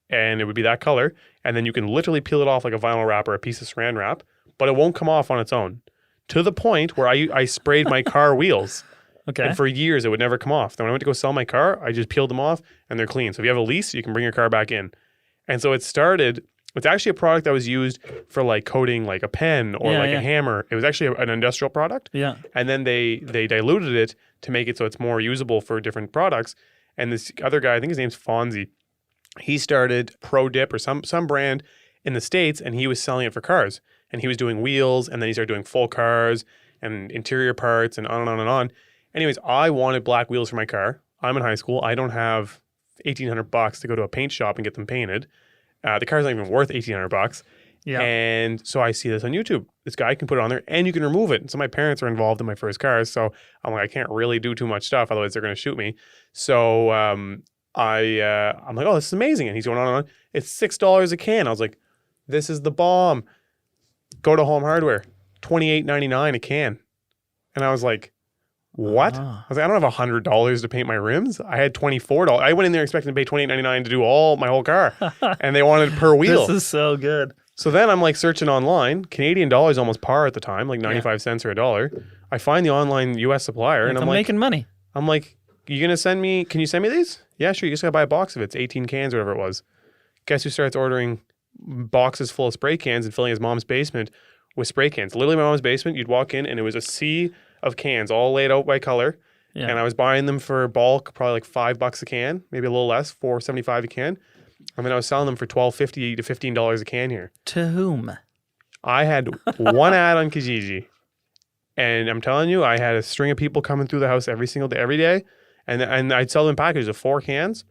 and it would be that color. And then you can literally peel it off like a vinyl wrap or a piece of saran wrap, but it won't come off on its own. To the point where I sprayed my car wheels. Okay. And for years, it would never come off. Then when I went to go sell my car, I just peeled them off, and they're clean. So if you have a lease, you can bring your car back in. And so it's actually a product that was used for like coating like a pen or a hammer. It was actually an industrial product. Yeah. And then they diluted it to make it so it's more usable for different products. And this other guy, I think his name's Fonzie, he started Pro Dip or some brand in the States, and he was selling it for cars. And he was doing wheels, and then he started doing full cars and interior parts and on and on and on. Anyways, I wanted black wheels for my car. I'm in high school. I don't have $1,800 to go to a paint shop and get them painted. The car's not even worth $1,800. Yeah. And so I see this on YouTube. This guy can put it on there, and you can remove it. And so my parents are involved in my first cars, so I'm like, I can't really do too much stuff, otherwise they're going to shoot me. So I'm like, oh, this is amazing. And he's going on and on. It's $6 a can. I was like, this is the bomb. Go to Home Hardware, $28.99 a can. And I was like, what? I was like, I don't have $100 to paint my rims. I had $24. I went in there expecting to pay $28.99 to do my whole car, and they wanted per wheel. This is so good. So then I'm like searching online. Canadian dollars almost par at the time, like 95 cents or $1. I find the online U.S. supplier, and I'm like, making money. I'm like, can you send me these? Yeah, sure. You just gotta buy a box of it. It's 18 cans or whatever it was. Guess who starts ordering boxes full of spray cans and filling his mom's basement with spray cans? Literally my mom's basement, you'd walk in and it was a sea of cans all laid out by color. Yeah. And I was buying them for bulk, probably like $5 a can, maybe a little less, $4.75 a can. And then I was selling them for $12.50 to $15 a can here. To whom? I had one ad on Kijiji. And I'm telling you, I had a string of people coming through the house every single day, every day. And I'd sell them packages of 4 cans,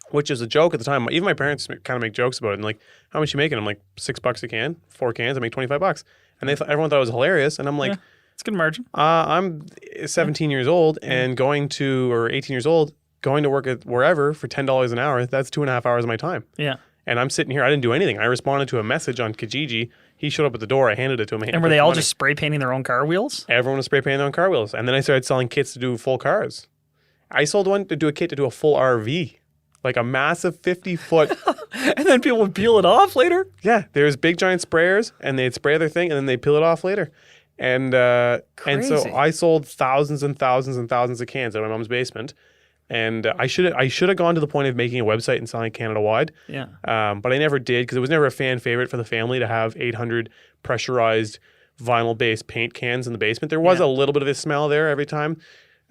which is a joke at the time. Even my parents kind of make jokes about it. And like, how much you making? I'm like, $6 a can, 4 cans, I make $25. And everyone thought it was hilarious. And I'm like, it's a good margin. I'm 17 years old and or 18 years old, going to work at wherever for $10 an hour. That's 2.5 hours of my time. Yeah. And I'm sitting here. I didn't do anything. I responded to a message on Kijiji. He showed up at the door. I handed it to him. And were they all just spray painting their own car wheels? Everyone was spray painting their own car wheels. And then I started selling kits to do full cars. I sold one to do a kit to do a full RV, like a massive 50-foot. And then people would peel it off later? Yeah. There's big giant sprayers, and they'd spray their thing, and then they'd peel it off later. And so I sold thousands and thousands and thousands of cans at my mom's basement. And I should have gone to the point of making a website and selling Canada-wide. Yeah. But I never did because it was never a fan favorite for the family to have 800 pressurized vinyl-based paint cans in the basement. There was a little bit of a smell there every time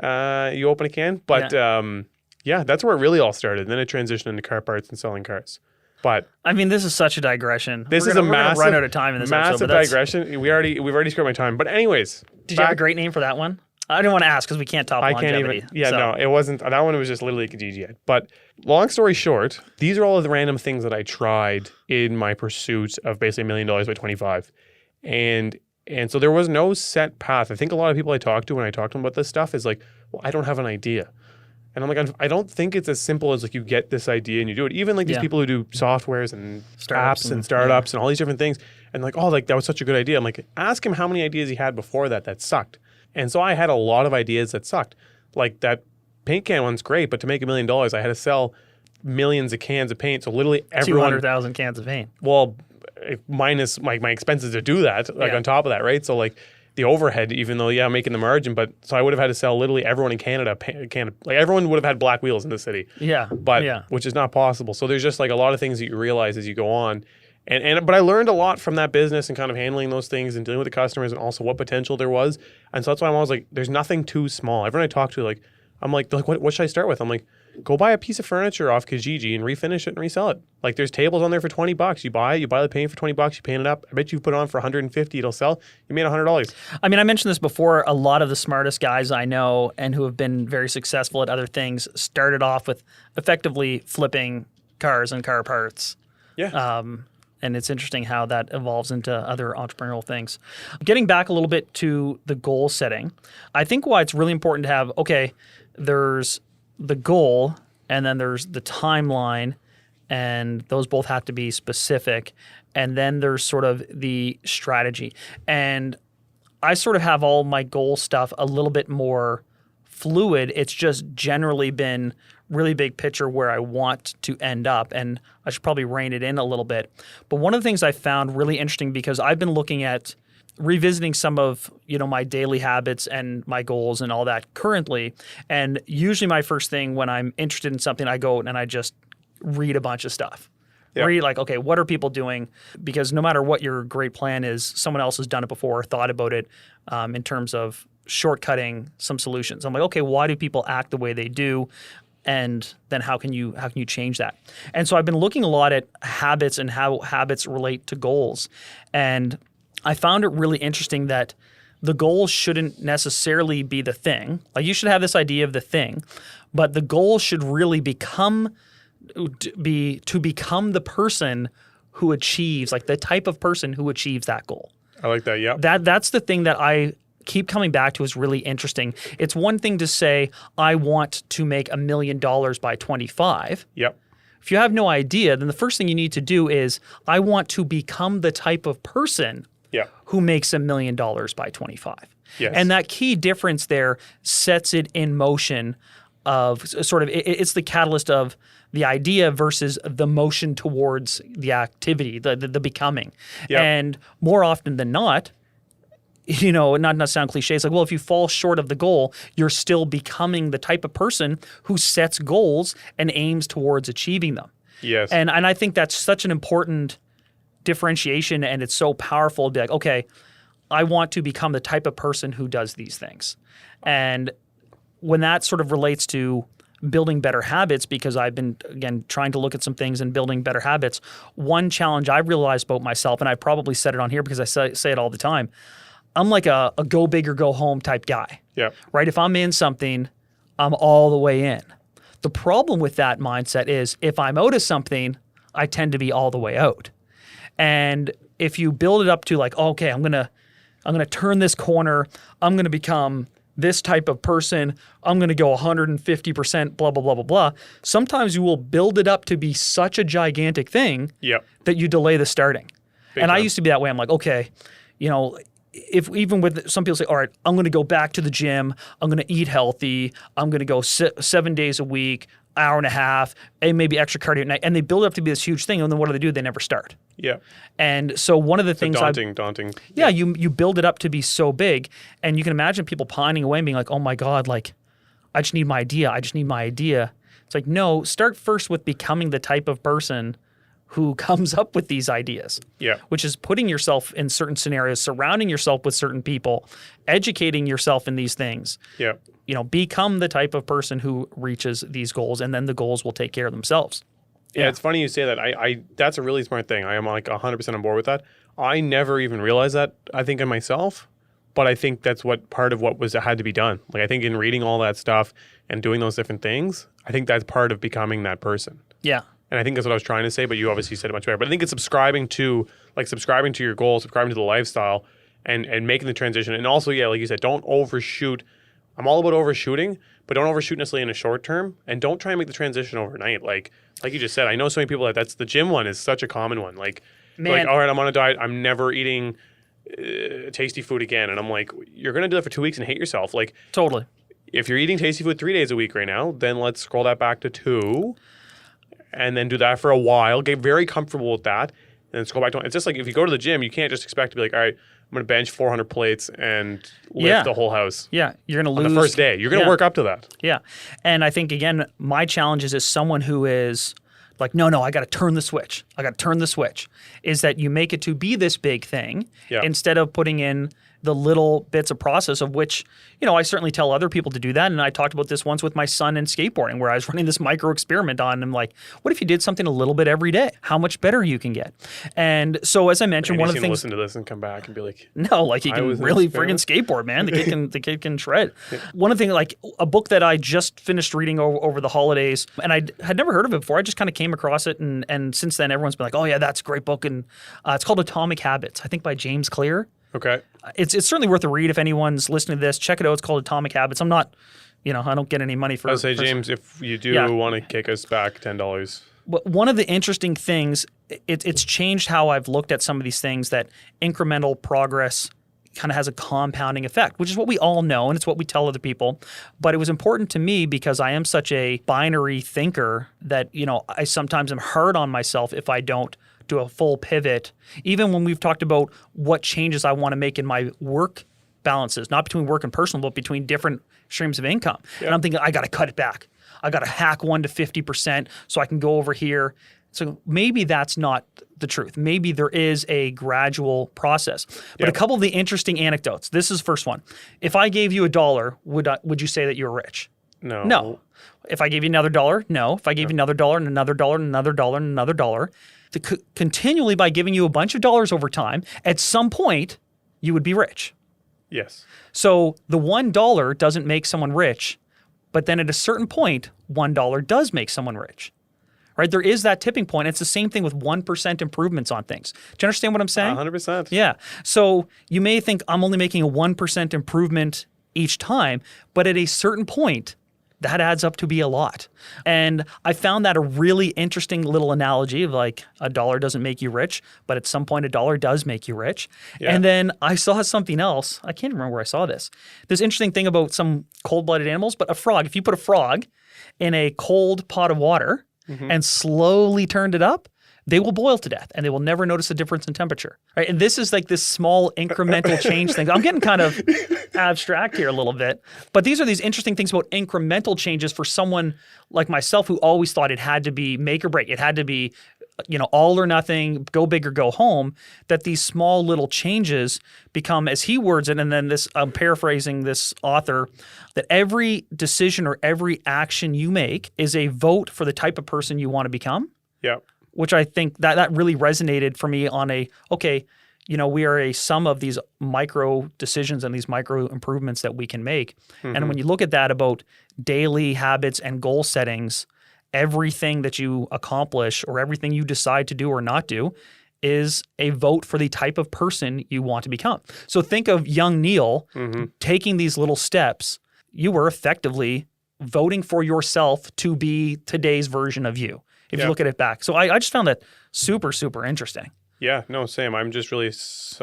you open a can. But that's where it really all started. And then it transitioned into car parts and selling cars. But I mean, this is such a digression. We're gonna run out of time in this episode. Massive digression. We've already scored my time. But anyways, did you have a great name for that one? I didn't want to ask because we can't top longevity. No, it wasn't. That one was just literally Kijiji. But long story short, these are all of the random things that I tried in my pursuit of basically $1 million by 25. And so there was no set path. I think a lot of people I talk to when I talk to them about this stuff is like, well, I don't have an idea. And I'm like, I don't think it's as simple as like you get this idea and you do it. Even like these people who do softwares and apps and startups and all these different things. And like, oh, like that was such a good idea. I'm like, ask him how many ideas he had before that sucked. And so I had a lot of ideas that sucked. Like that paint can one's great, but to make $1 million, I had to sell millions of cans of paint. So literally everyone 200,000 cans of paint. Well, minus my expenses to do that, like on top of that, right? So like the overhead, even though I'm making the margin, but so I would have had to sell literally everyone in Canada, like everyone would have had black wheels in the city. But which is not possible. So there's just like a lot of things that you realize as you go on. But I learned a lot from that business and kind of handling those things and dealing with the customers and also what potential there was. And so that's why I'm always like, there's nothing too small. Everyone I talk to, like, I'm like what should I start with? I'm like, go buy a piece of furniture off Kijiji and refinish it and resell it. Like there's tables on there for $20. You buy the paint for $20, you paint it up. I bet you put it on for $150, it'll sell. You made $100. I mean, I mentioned this before. A lot of the smartest guys I know and who have been very successful at other things started off with effectively flipping cars and car parts. Yeah. And it's interesting how that evolves into other entrepreneurial things. Getting back a little bit to the goal setting, I think why it's really important to have, there's the goal and then there's the timeline, and those both have to be specific. And then there's sort of the strategy. And I sort of have all my goal stuff a little bit more fluid. It's just generally been really big picture where I want to end up, and I should probably rein it in a little bit. But one of the things I found really interesting, because I've been looking at revisiting some of my daily habits and my goals and all that currently, and usually my first thing when I'm interested in something, I go and I just read a bunch of stuff. Read like, okay, what are people doing? Because no matter what your great plan is, someone else has done it before, thought about it in terms of shortcutting some solutions. I'm like, okay, why do people act the way they do? And then how can you change that? And so I've been looking a lot at habits and how habits relate to goals. And I found it really interesting that the goal shouldn't necessarily be the thing. Like you should have this idea of the thing, but the goal should really become the person who achieves, like the type of person who achieves that goal. I like that, yeah. That's the thing that I keep coming back to is really interesting. It's one thing to say, I want to make $1 million by 25. Yep. If you have no idea, then the first thing you need to do is, I want to become the type of person who makes $1 million by 25. Yes. And that key difference there sets it in motion of sort of, it's the catalyst of the idea versus the motion towards the activity, the becoming. Yep. And more often than not, not to sound cliche, it's like, well, if you fall short of the goal, you're still becoming the type of person who sets goals and aims towards achieving them. Yes. And I think that's such an important differentiation, and it's so powerful to be like, okay, I want to become the type of person who does these things. And when that sort of relates to building better habits, because I've been, again, trying to look at some things and building better habits, one challenge I realized about myself, and I probably said it on here because I say it all the time, I'm like a go big or go home type guy. Yeah. Right? If I'm in something, I'm all the way in. The problem with that mindset is if I'm out of something, I tend to be all the way out. And if you build it up to like, okay, I'm gonna turn this corner, I'm gonna become this type of person, I'm gonna go 150%, blah, blah, blah, blah, blah. Sometimes you will build it up to be such a gigantic thing that you delay the starting. And I used to be that way. I'm like, okay, if even with some people say, all right, I'm going to go back to the gym, I'm going to eat healthy, I'm going to go 7 days a week, hour and a half, and maybe extra cardio at night, and they build it up to be this huge thing, and then what do? They never start. Yeah. And so one of the things daunting. Yeah, you build it up to be so big, and you can imagine people pining away and being like, oh my God, like, I just need my idea. It's like, no, start first with becoming the type of person who comes up with these ideas. Yeah. Which is putting yourself in certain scenarios, surrounding yourself with certain people, educating yourself in these things. Yeah. Become the type of person who reaches these goals, and then the goals will take care of themselves. Yeah, it's funny you say that. I that's a really smart thing. I am like 100% on board with that. I never even realized that, I think, in myself, but I think that's part of what had to be done. Like, I think in reading all that stuff and doing those different things, I think that's part of becoming that person. Yeah. And I think that's what I was trying to say, but you obviously said it much better. But I think it's subscribing to your goals, subscribing to the lifestyle, and making the transition. And also, yeah, like you said, don't overshoot I'm all about overshooting, but don't overshoot necessarily in a short term, and don't try and make the transition overnight. Like you just said, I know so many people that's the gym one is such a common one. Like, all right, I'm on a diet. I'm never eating tasty food again. And I'm like, you're going to do that for 2 weeks and hate yourself. Like, Totally. if you're eating tasty food 3 days a week right now, then let's scroll that back to 2 and then do that for a while. Get very comfortable with that. And then scroll back to 1. It's just like if you go to the gym, you can't just expect to be like, all right, I'm going to bench 400 plates and lift the whole house. Yeah. You're going to lose. On the first day. You're going to work up to that. Yeah. And I think, again, my challenge is as someone who is like, no, I got to turn the switch. Is that you make it to be this big thing instead of putting in the little bits of process of which, I certainly tell other people to do that. And I talked about this once with my son in skateboarding where I was running this micro experiment on him. Like, what if you did something a little bit every day? How much better you can get. And so as I mentioned, one of the things. Listen to this and come back and be like, no, like he can really friggin' skateboard, man. The kid can shred. One of the things, like a book that I just finished reading over the holidays, and I had never heard of it before. I just kind of came across it. And since then, everyone's been like, oh yeah, that's a great book. And it's called Atomic Habits, I think by James Clear. Okay. It's certainly worth a read if anyone's listening to this. Check it out. It's called Atomic Habits. I'm not, I don't get any money for it. I'll say, James, if you do want to kick us back $10. But one of the interesting things, it's changed how I've looked at some of these things, that incremental progress kind of has a compounding effect, which is what we all know and it's what we tell other people. But it was important to me because I am such a binary thinker that, I sometimes am hard on myself if I don't do a full pivot. Even when we've talked about what changes I want to make in my work balances, not between work and personal, but between different streams of income. Yeah. And I'm thinking, I got to cut it back. I got to hack 1 to 50% so I can go over here. So maybe that's not the truth. Maybe there is a gradual process. But a couple of the interesting anecdotes. This is the first one. If I gave you $1, would you say that you're rich? No. No. If I gave you another $1, no. If I gave you another $1 and another $1 and another $1 and another $1, continually by giving you a bunch of dollars over time, at some point, you would be rich. Yes. So the $1 doesn't make someone rich, but then at a certain point, $1 does make someone rich. Right? There is that tipping point. It's the same thing with 1% improvements on things. Do you understand what I'm saying? 100%. Yeah. So you may think I'm only making a 1% improvement each time, but at a certain point, that adds up to be a lot. And I found that a really interesting little analogy of like $1 doesn't make you rich, but at some point $1 does make you rich. Yeah. And then I saw something else. I can't remember where I saw this. This interesting thing about some cold-blooded animals, but a frog, if you put a frog in a cold pot of water and slowly turned it up, they will boil to death and they will never notice a difference in temperature. Right? And this is like this small incremental change thing. I'm getting kind of abstract here a little bit, but these are these interesting things about incremental changes for someone like myself who always thought it had to be make or break. It had to be, all or nothing, go big or go home, that these small little changes become, as he words it, and then this, I'm paraphrasing this author, that every decision or every action you make is a vote for the type of person you want to become. Yeah. Which I think that really resonated for me on we are a sum of these micro decisions and these micro improvements that we can make. And when you look at that about daily habits and goal settings, everything that you accomplish or everything you decide to do or not do is a vote for the type of person you want to become. So think of young Neal taking these little steps. You were effectively voting for yourself to be today's version of you. If you look at it back. So I just found that super, super interesting. Yeah, no, same. I'm just really,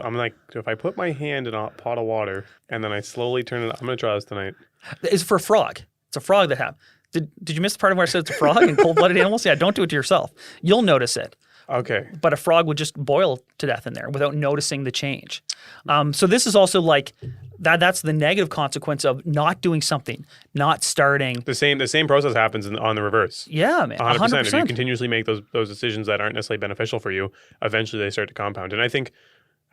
I'm like, if I put my hand in a pot of water and then I slowly turn it, I'm going to try this tonight. It's for a frog. It's a frog that happened. Did you miss the part of where I said it's a frog and cold-blooded animals? Yeah, don't do it to yourself. You'll notice it. Okay. But a frog would just boil to death in there without noticing the change. So this is also like that's the negative consequence of not doing something, not starting. The same process happens on the reverse. Yeah, man. 100%. If you continuously make those decisions that aren't necessarily beneficial for you, eventually they start to compound. And I think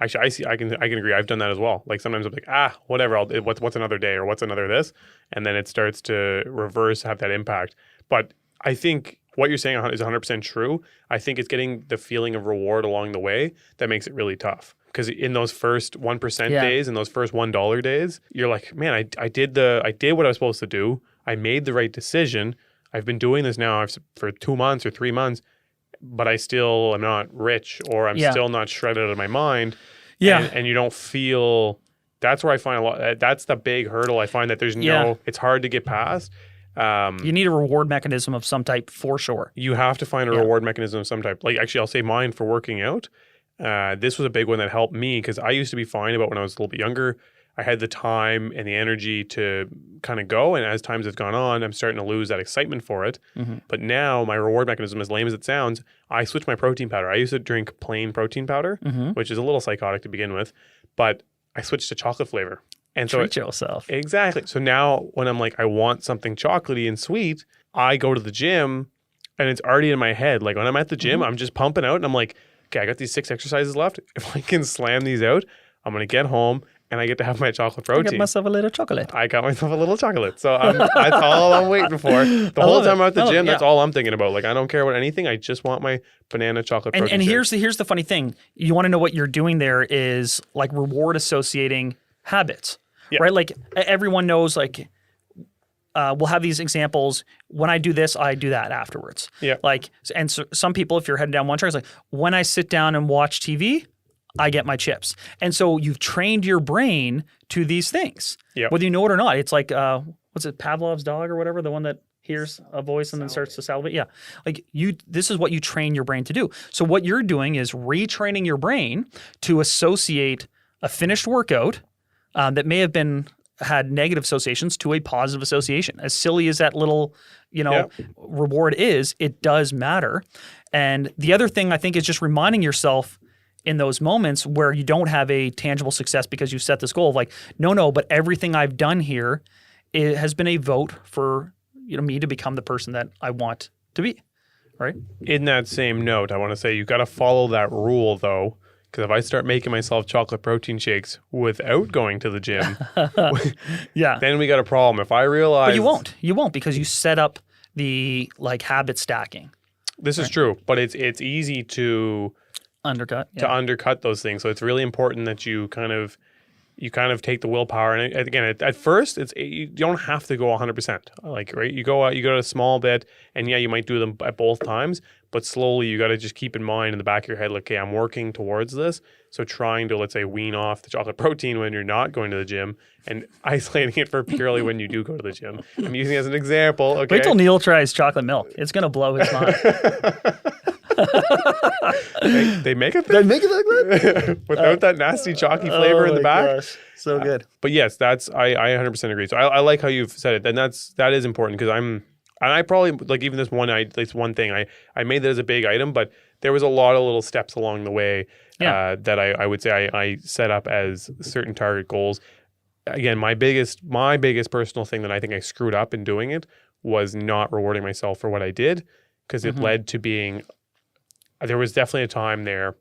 actually I can agree. I've done that as well. Like sometimes I'm like, whatever, what's another day or what's another this, and then it starts to reverse, have that impact. But I think what you're saying is 100% true. I think it's getting the feeling of reward along the way that makes it really tough. Because in those first 1% days and those first $1 days, you're like, man, I did what I was supposed to do. I made the right decision. I've been doing this now for 2 months or 3 months, but I still am not rich or I'm still not shredded out of my mind. Yeah. And you don't feel that's where I find a lot. That's the big hurdle. I find that there's it's hard to get past. You need a reward mechanism of some type for sure. You have to find a reward mechanism of some type. Like actually, I'll say mine for working out. This was a big one that helped me because I used to be fine about when I was a little bit younger. I had the time and the energy to kind of go. And as times have gone on, I'm starting to lose that excitement for it. But now my reward mechanism, as lame as it sounds, I switched my protein powder. I used to drink plain protein powder, which is a little psychotic to begin with, but I switched to chocolate flavor. And so Treat yourself. Exactly. So now when I'm like, I want something chocolatey and sweet, I go to the gym and it's already in my head. Like when I'm at the gym, I'm just pumping out and I'm like, okay, I got these 6 exercises left. If I can slam these out, I'm going to get home and I get to have my chocolate protein. I got myself a little chocolate. I got myself a little chocolate. So that's all I'm waiting for. The whole time I'm at the gym, that's all I'm thinking about. Like, I don't care about anything. I just want my banana chocolate protein And shake. here's the funny thing. You want to know what you're doing there is like reward associating habits, right? Like everyone knows like, we'll have these examples. When I do this, I do that afterwards. Yeah. Like, and so some people, if you're heading down one track, it's like, when I sit down and watch TV, I get my chips. And so you've trained your brain to these things, whether you know it or not. It's like, what's it, Pavlov's dog or whatever, the one that hears a voice and then starts to salivate. Yeah. Like this is what you train your brain to do. So what you're doing is retraining your brain to associate a finished workout that may have had negative associations to a positive association. As silly as that little, reward is, it does matter. And the other thing I think is just reminding yourself in those moments where you don't have a tangible success because you set this goal of like, no, but everything I've done here has been a vote for me to become the person that I want to be, right? In that same note, I want to say you got to follow that rule though, because if I start making myself chocolate protein shakes without going to the gym, then we got a problem. If I realize, but you won't because you set up the like habit stacking. This is true, but it's easy to undercut those things. So it's really important that you kind of take the willpower. And again, at first, you don't have to go 100%. Like, right, you go a small bit, and you might do them at both times, but slowly you got to just keep in mind in the back of your head, like, okay, I'm working towards this. So trying to, let's say, wean off the chocolate protein when you're not going to the gym and isolating it for purely when you do go to the gym. I'm using it as an example. Okay. Wait till Neal tries chocolate milk. It's going to blow his mind. They make it They make it like that? without that nasty chalky flavor in the back. Gosh. So good. But yes, I 100% agree. So I like how you've said it, and that is important because I probably like even this one thing I made that as a big item, but there was a lot of little steps along the way that I would say I set up as certain target goals. Again, my biggest personal thing that I think I screwed up in doing it was not rewarding myself for what I did because it led to being. There was definitely a time there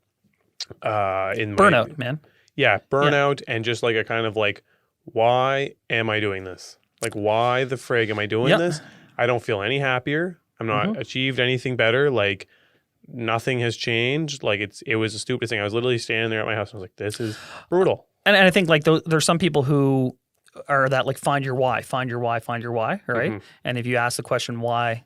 in burnout, man. Yeah, burnout and just like a kind of like, why am I doing this? Like, why the frig am I doing this? I don't feel any happier. I'm not achieved anything better. Like, nothing has changed. Like, it was the stupidest thing. I was literally standing there at my house and I was like, this is brutal. And I think like there's some people who are that like find your why, right? And if you ask the question why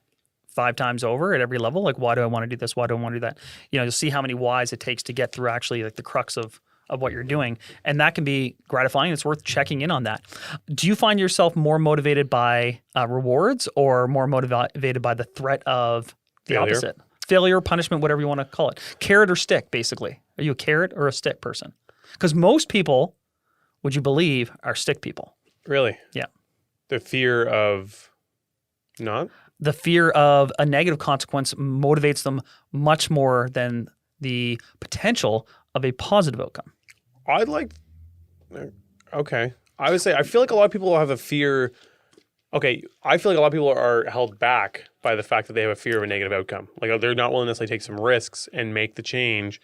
5 times over at every level, like why do I want to do this? Why do I want to do that? You'll see how many whys it takes to get through actually like the crux of what you're doing. And that can be gratifying. It's worth checking in on that. Do you find yourself more motivated by rewards or more motivated by the threat of the opposite? Failure, punishment, whatever you want to call it. Carrot or stick, basically. Are you a carrot or a stick person? Because most people, would you believe, are stick people. Really? Yeah. The fear of not? The fear of a negative consequence motivates them much more than the potential of a positive outcome. Okay. I would say, I feel like a lot of people have a fear. Okay. I feel like a lot of people are held back by the fact that they have a fear of a negative outcome. Like they're not willing to necessarily take some risks and make the change.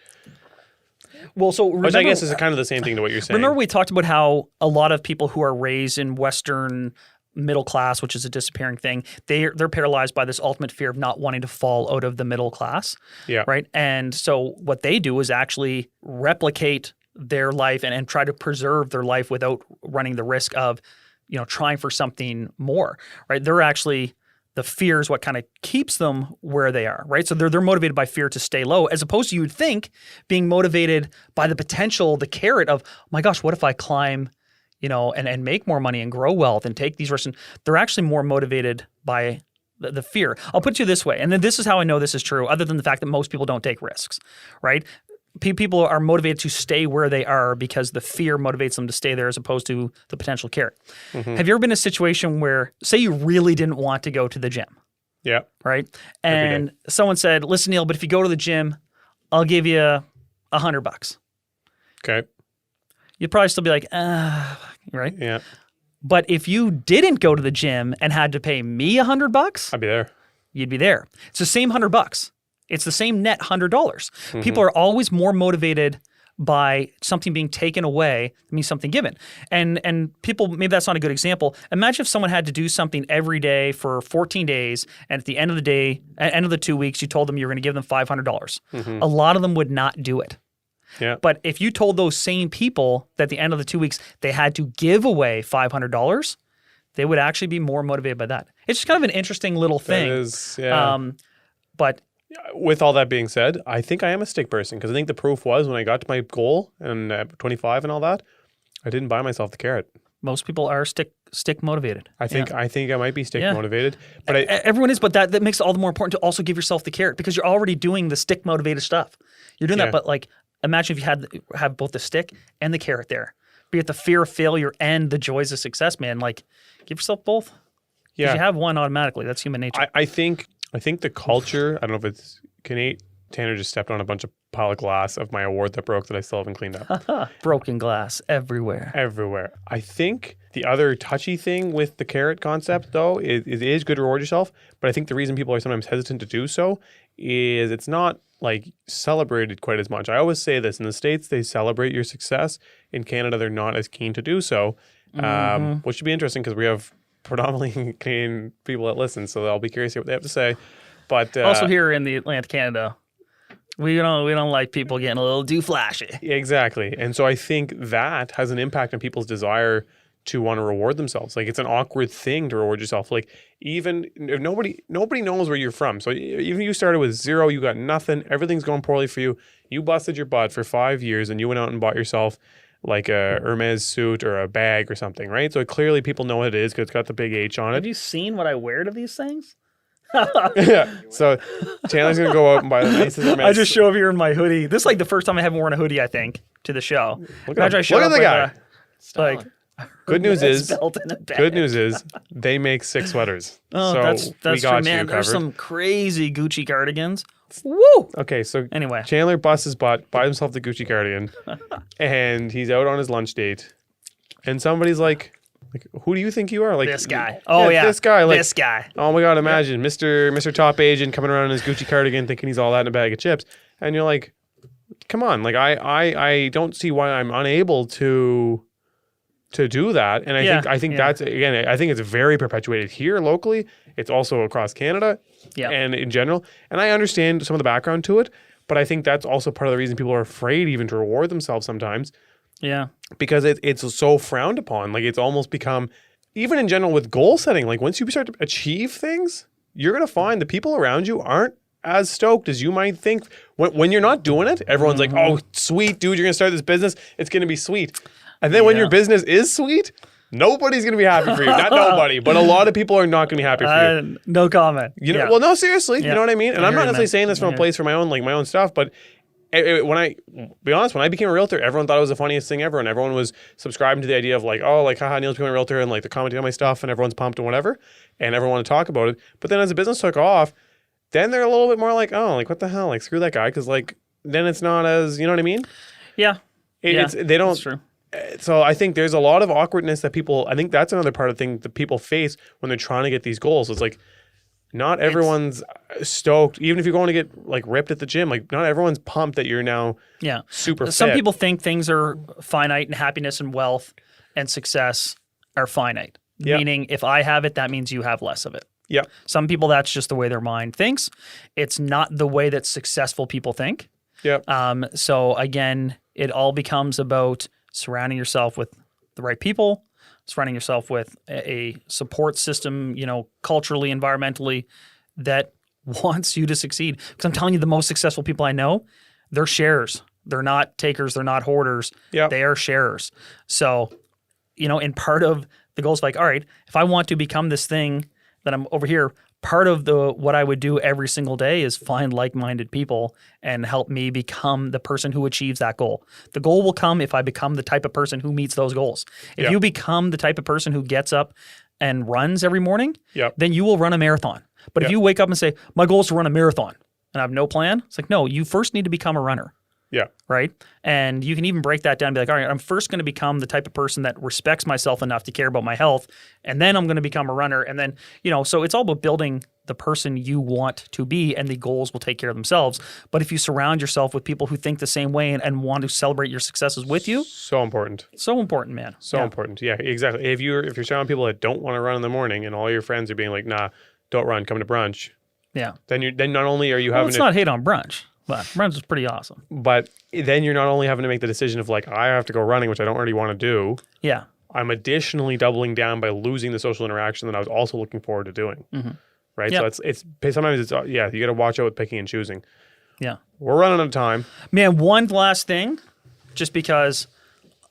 Well, so remember, which I guess is kind of the same thing to what you're saying. Remember we talked about how a lot of people who are raised in Western middle class, which is a disappearing thing, they're paralyzed by this ultimate fear of not wanting to fall out of the middle class. Yeah. Right. And so what they do is actually replicate their life and try to preserve their life without running the risk of, trying for something more. Right. They're actually, the fear is what kind of keeps them where they are. Right. So they're motivated by fear to stay low, as opposed to, you'd think, being motivated by the potential, the carrot of, oh my gosh, what if I climb and make more money and grow wealth and take these risks. And they're actually more motivated by the fear. I'll put it to you this way, and then this is how I know this is true, other than the fact that most people don't take risks, right? People are motivated to stay where they are because the fear motivates them to stay there as opposed to the potential carrot. Have you ever been in a situation where, say you really didn't want to go to the gym, Yeah. right? And someone said, listen, Neal, but if you go to the gym, I'll give you $100. Okay. You'd probably still be like, right? Yeah. But if you didn't go to the gym and had to pay me $100, I'd be there. you'd be there. It's the same $100. It's the same net $100. People are always more motivated by something being taken away than being something given. And people, maybe that's not a good example. Imagine if someone had to do something every day for 14 days, and at the end of the day, end of the 2 weeks, you told them you were going to give them $500. A lot of them would not do it. Yeah. But if you told those same people that at the end of the 2 weeks they had to give away $500, they would actually be more motivated by that. It's just kind of an interesting little thing. That is, yeah. But With all that being said, I think I am a stick person because I think the proof was when I got to my goal and at 25 and all that, I didn't buy myself the carrot. most people are stick motivated. I think I might be stick motivated, but everyone is. But that makes it all the more important to also give yourself the carrot because you're already doing the stick motivated stuff. You're doing that, but like imagine if you have both the stick and the carrot there. Be it the fear of failure and the joys of success, man. Like give yourself both. Yeah, if you have one automatically, that's human nature. I think the culture. I don't know if it's Canadian. Tanner just stepped on a bunch of pile of glass of my award that broke that I still haven't cleaned up. Broken glass everywhere. Everywhere. I think the other touchy thing with the carrot concept, though, is it is good to reward yourself. But I think the reason people are sometimes hesitant to do so is it's not like celebrated quite as much. I always say this, in the States, they celebrate your success. In Canada, they're not as keen to do so, which should be interesting because we have predominantly Canadian people that listen. So I'll be curious to hear what they have to say. But also here in the Atlantic Canada, we don't like people getting a little too flashy. Exactly. And so I think that has an impact on people's desire to want to reward themselves. Like it's an awkward thing to reward yourself. Like even if nobody knows where you're from. So even you started with zero, you got nothing, everything's going poorly for you. You busted your butt for 5 years and you went out and bought yourself like a Hermes suit or a bag or something, right? So clearly people know what it is because it's got the big H on it. Have you seen what I wear to these things? Yeah. So Chandler's gonna go out and buy the nicest Hermes. I just show up here in my hoodie. This is like the first time I haven't worn a hoodie, I think, to the show. Look at the guy. Like Good news is belt they make 6 sweaters. Oh, so that's we got true, man. you There's covered. some crazy Gucci cardigans. Woo! Okay, so Anyway. Chandler busts his butt, buys himself the Gucci cardigan, and he's out on his lunch date, and somebody's like, who do you think you are? Like This guy. Oh yeah, this guy. Like this guy. Oh my God, imagine Mr. Top Agent coming around in his Gucci cardigan, thinking he's all that in a bag of chips, and you're like, come on, like I don't see why I'm unable to do that, and I think that's again, I think it's very perpetuated here locally. It's also across Canada, and in general. And I understand some of the background to it, but I think that's also part of the reason people are afraid even to reward themselves sometimes. Yeah, because it's so frowned upon. Like it's almost become, even in general with goal setting. Like once you start to achieve things, you're gonna find the people around you aren't as stoked as you might think. When you're not doing it, everyone's like, "Oh, sweet, dude, you're gonna start this business. It's gonna be sweet." And then when your business is sweet, nobody's going to be happy for you. Not nobody, but a lot of people are not going to be happy for you. No comment. You know, well, no, seriously. You know what I mean? And I'm not necessarily saying this from a place for my own stuff, but when I became a realtor, everyone thought it was the funniest thing ever, and everyone was subscribing to the idea of like, oh, like, haha, Neal's becoming a realtor, and like the commenting on my stuff, and everyone's pumped and whatever, and everyone wanted to talk about it. But then as the business took off, then they're a little bit more like, oh, like what the hell? Like screw that guy, because like then it's not as, you know what I mean? Yeah. They don't. That's true. So I think there's a lot of awkwardness that I think that's another part of the thing that people face when they're trying to get these goals. It's like not everyone's stoked, even if you're going to get like ripped at the gym, like not everyone's pumped that you're now super fit. Some people think things are finite and happiness and wealth and success are finite. Meaning if I have it, that means you have less of it. Yeah. Some people, that's just the way their mind thinks. It's not the way that successful people think. Yeah. So again, it all becomes about surrounding yourself with the right people, surrounding yourself with a support system, culturally, environmentally, that wants you to succeed. Because I'm telling you, the most successful people I know, they're sharers. They're not takers. They're not hoarders. Yeah. They are sharers. So and part of the goal is like, all right, if I want to become this thing that I'm over here, part of what I would do every single day is find like-minded people and help me become the person who achieves that goal. The goal will come if I become the type of person who meets those goals. If you become the type of person who gets up and runs every morning, then you will run a marathon. But if you wake up and say, my goal is to run a marathon, and I have no plan, it's like, no, you first need to become a runner. Yeah. Right? And you can even break that down and be like, all right, I'm first going to become the type of person that respects myself enough to care about my health. And then I'm going to become a runner. And then, so it's all about building the person you want to be, and the goals will take care of themselves. But if you surround yourself with people who think the same way and want to celebrate your successes with you. So important. So important, man. So important. Yeah, exactly. If you're surrounding people that don't want to run in the morning and all your friends are being like, nah, don't run, come to brunch. Yeah. Then not only are you having let's not hate on brunch. But brunch is pretty awesome. But then you're not only having to make the decision of like, I have to go running, which I don't really want to do. Yeah. I'm additionally doubling down by losing the social interaction that I was also looking forward to doing. Mm-hmm. Right. Yep. So it's sometimes it's, you got to watch out with picking and choosing. Yeah. We're running out of time. Man, one last thing, just because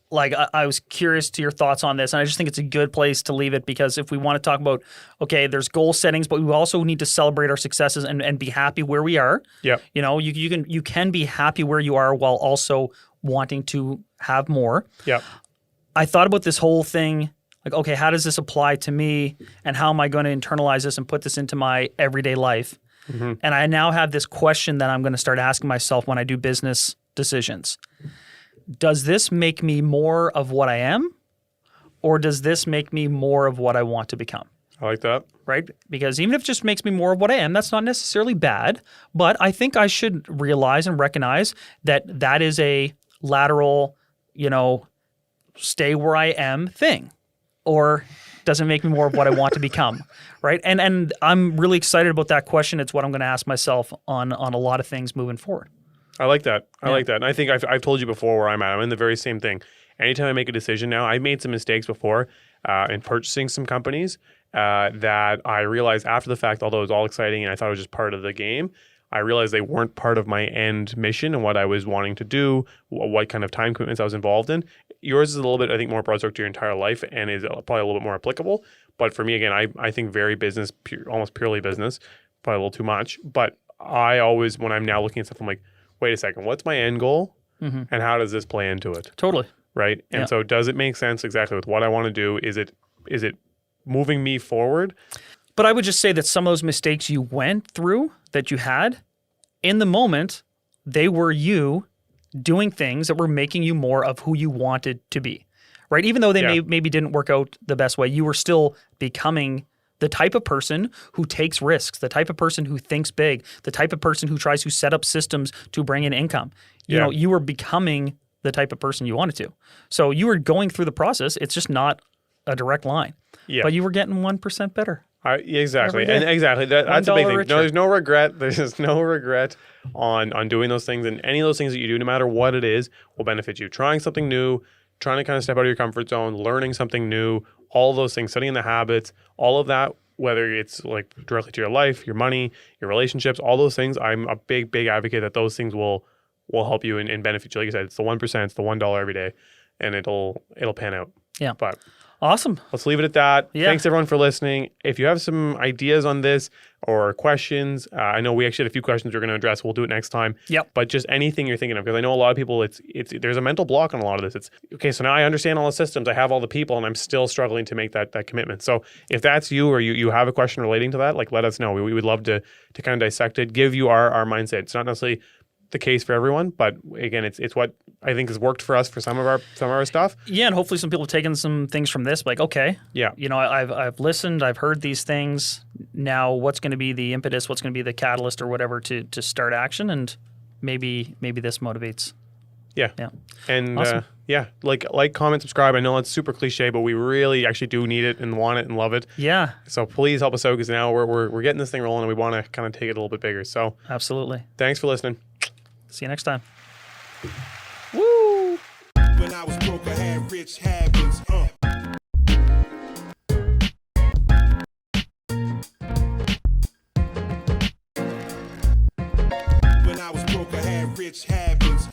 like I was curious to your thoughts on this, and I just think it's a good place to leave it, because if we want to talk about, okay, there's goal settings, but we also need to celebrate our successes and be happy where we are. Yeah. You can be happy where you are while also wanting to have more. Yeah. I thought about this whole thing, like, okay, how does this apply to me, and how am I going to internalize this and put this into my everyday life? Mm-hmm. And I now have this question that I'm going to start asking myself when I do business decisions. Does this make me more of what I am, or does this make me more of what I want to become? I like that. Right? Because even if it just makes me more of what I am, that's not necessarily bad, but I think I should realize and recognize that that is a lateral, stay where I am thing, or does it make me more of what I want to become, right? And I'm really excited about that question. It's what I'm going to ask myself on a lot of things moving forward. I like that. I like that. And I think I've told you before where I'm at. I'm in the very same thing. Anytime I make a decision now, I've made some mistakes before in purchasing some companies that I realized after the fact, although it was all exciting and I thought it was just part of the game, I realized they weren't part of my end mission and what I was wanting to do, what kind of time commitments I was involved in. Yours is a little bit, I think, more broad stroke to your entire life and is probably a little bit more applicable. But for me, again, I think very business, almost purely business, probably a little too much. But I always, when I'm now looking at stuff, I'm like, wait a second, what's my end goal? Mm-hmm. And how does this play into it? Totally. Right? And so does it make sense exactly with what I want to do? Is it moving me forward? But I would just say that some of those mistakes you went through, that you had, in the moment, they were you doing things that were making you more of who you wanted to be. Right? Even though they maybe didn't work out the best way, you were still becoming the type of person who takes risks, the type of person who thinks big, the type of person who tries to set up systems to bring in income. You were becoming the type of person you wanted to. So you were going through the process. It's just not a direct line. Yeah. But you were getting 1% better. Exactly. And exactly. That's a big thing. Richer. No, there's no regret. There's no regret on doing those things. And any of those things that you do, no matter what it is, will benefit you. Trying something new, trying to kind of step out of your comfort zone, learning something new, all of those things, studying the habits, all of that, whether it's like directly to your life, your money, your relationships, all those things, I'm a big, big advocate that those things will help you and benefit you. Like I said, it's the 1%, it's the $1 every day, and it'll pan out. Yeah. But awesome. Let's leave it at that. Yeah. Thanks everyone for listening. If you have some ideas on this or questions, I know we actually had a few questions we're going to address. We'll do it next time. Yep. But just anything you're thinking of, because I know a lot of people, it's there's a mental block on a lot of this. It's okay. So now I understand all the systems. I have all the people, and I'm still struggling to make that commitment. So if that's you, or you have a question relating to that, like let us know. We would love to kind of dissect it, give you our mindset. It's not necessarily the case for everyone, but again, it's what I think has worked for us for some of our stuff. Yeah, and hopefully some people have taken some things from this, like, okay, yeah, I've listened, I've heard these things. Now, what's going to be the impetus? What's going to be the catalyst or whatever to start action? And maybe this motivates. Yeah, yeah, and awesome. Like, comment, subscribe. I know it's super cliche, but we really actually do need it and want it and love it. Yeah. So please help us out, because now we're getting this thing rolling and we want to kind of take it a little bit bigger. So absolutely. Thanks for listening. See you next time. Woo! When I was broke, I had rich habits. When I was broke, I had rich habits.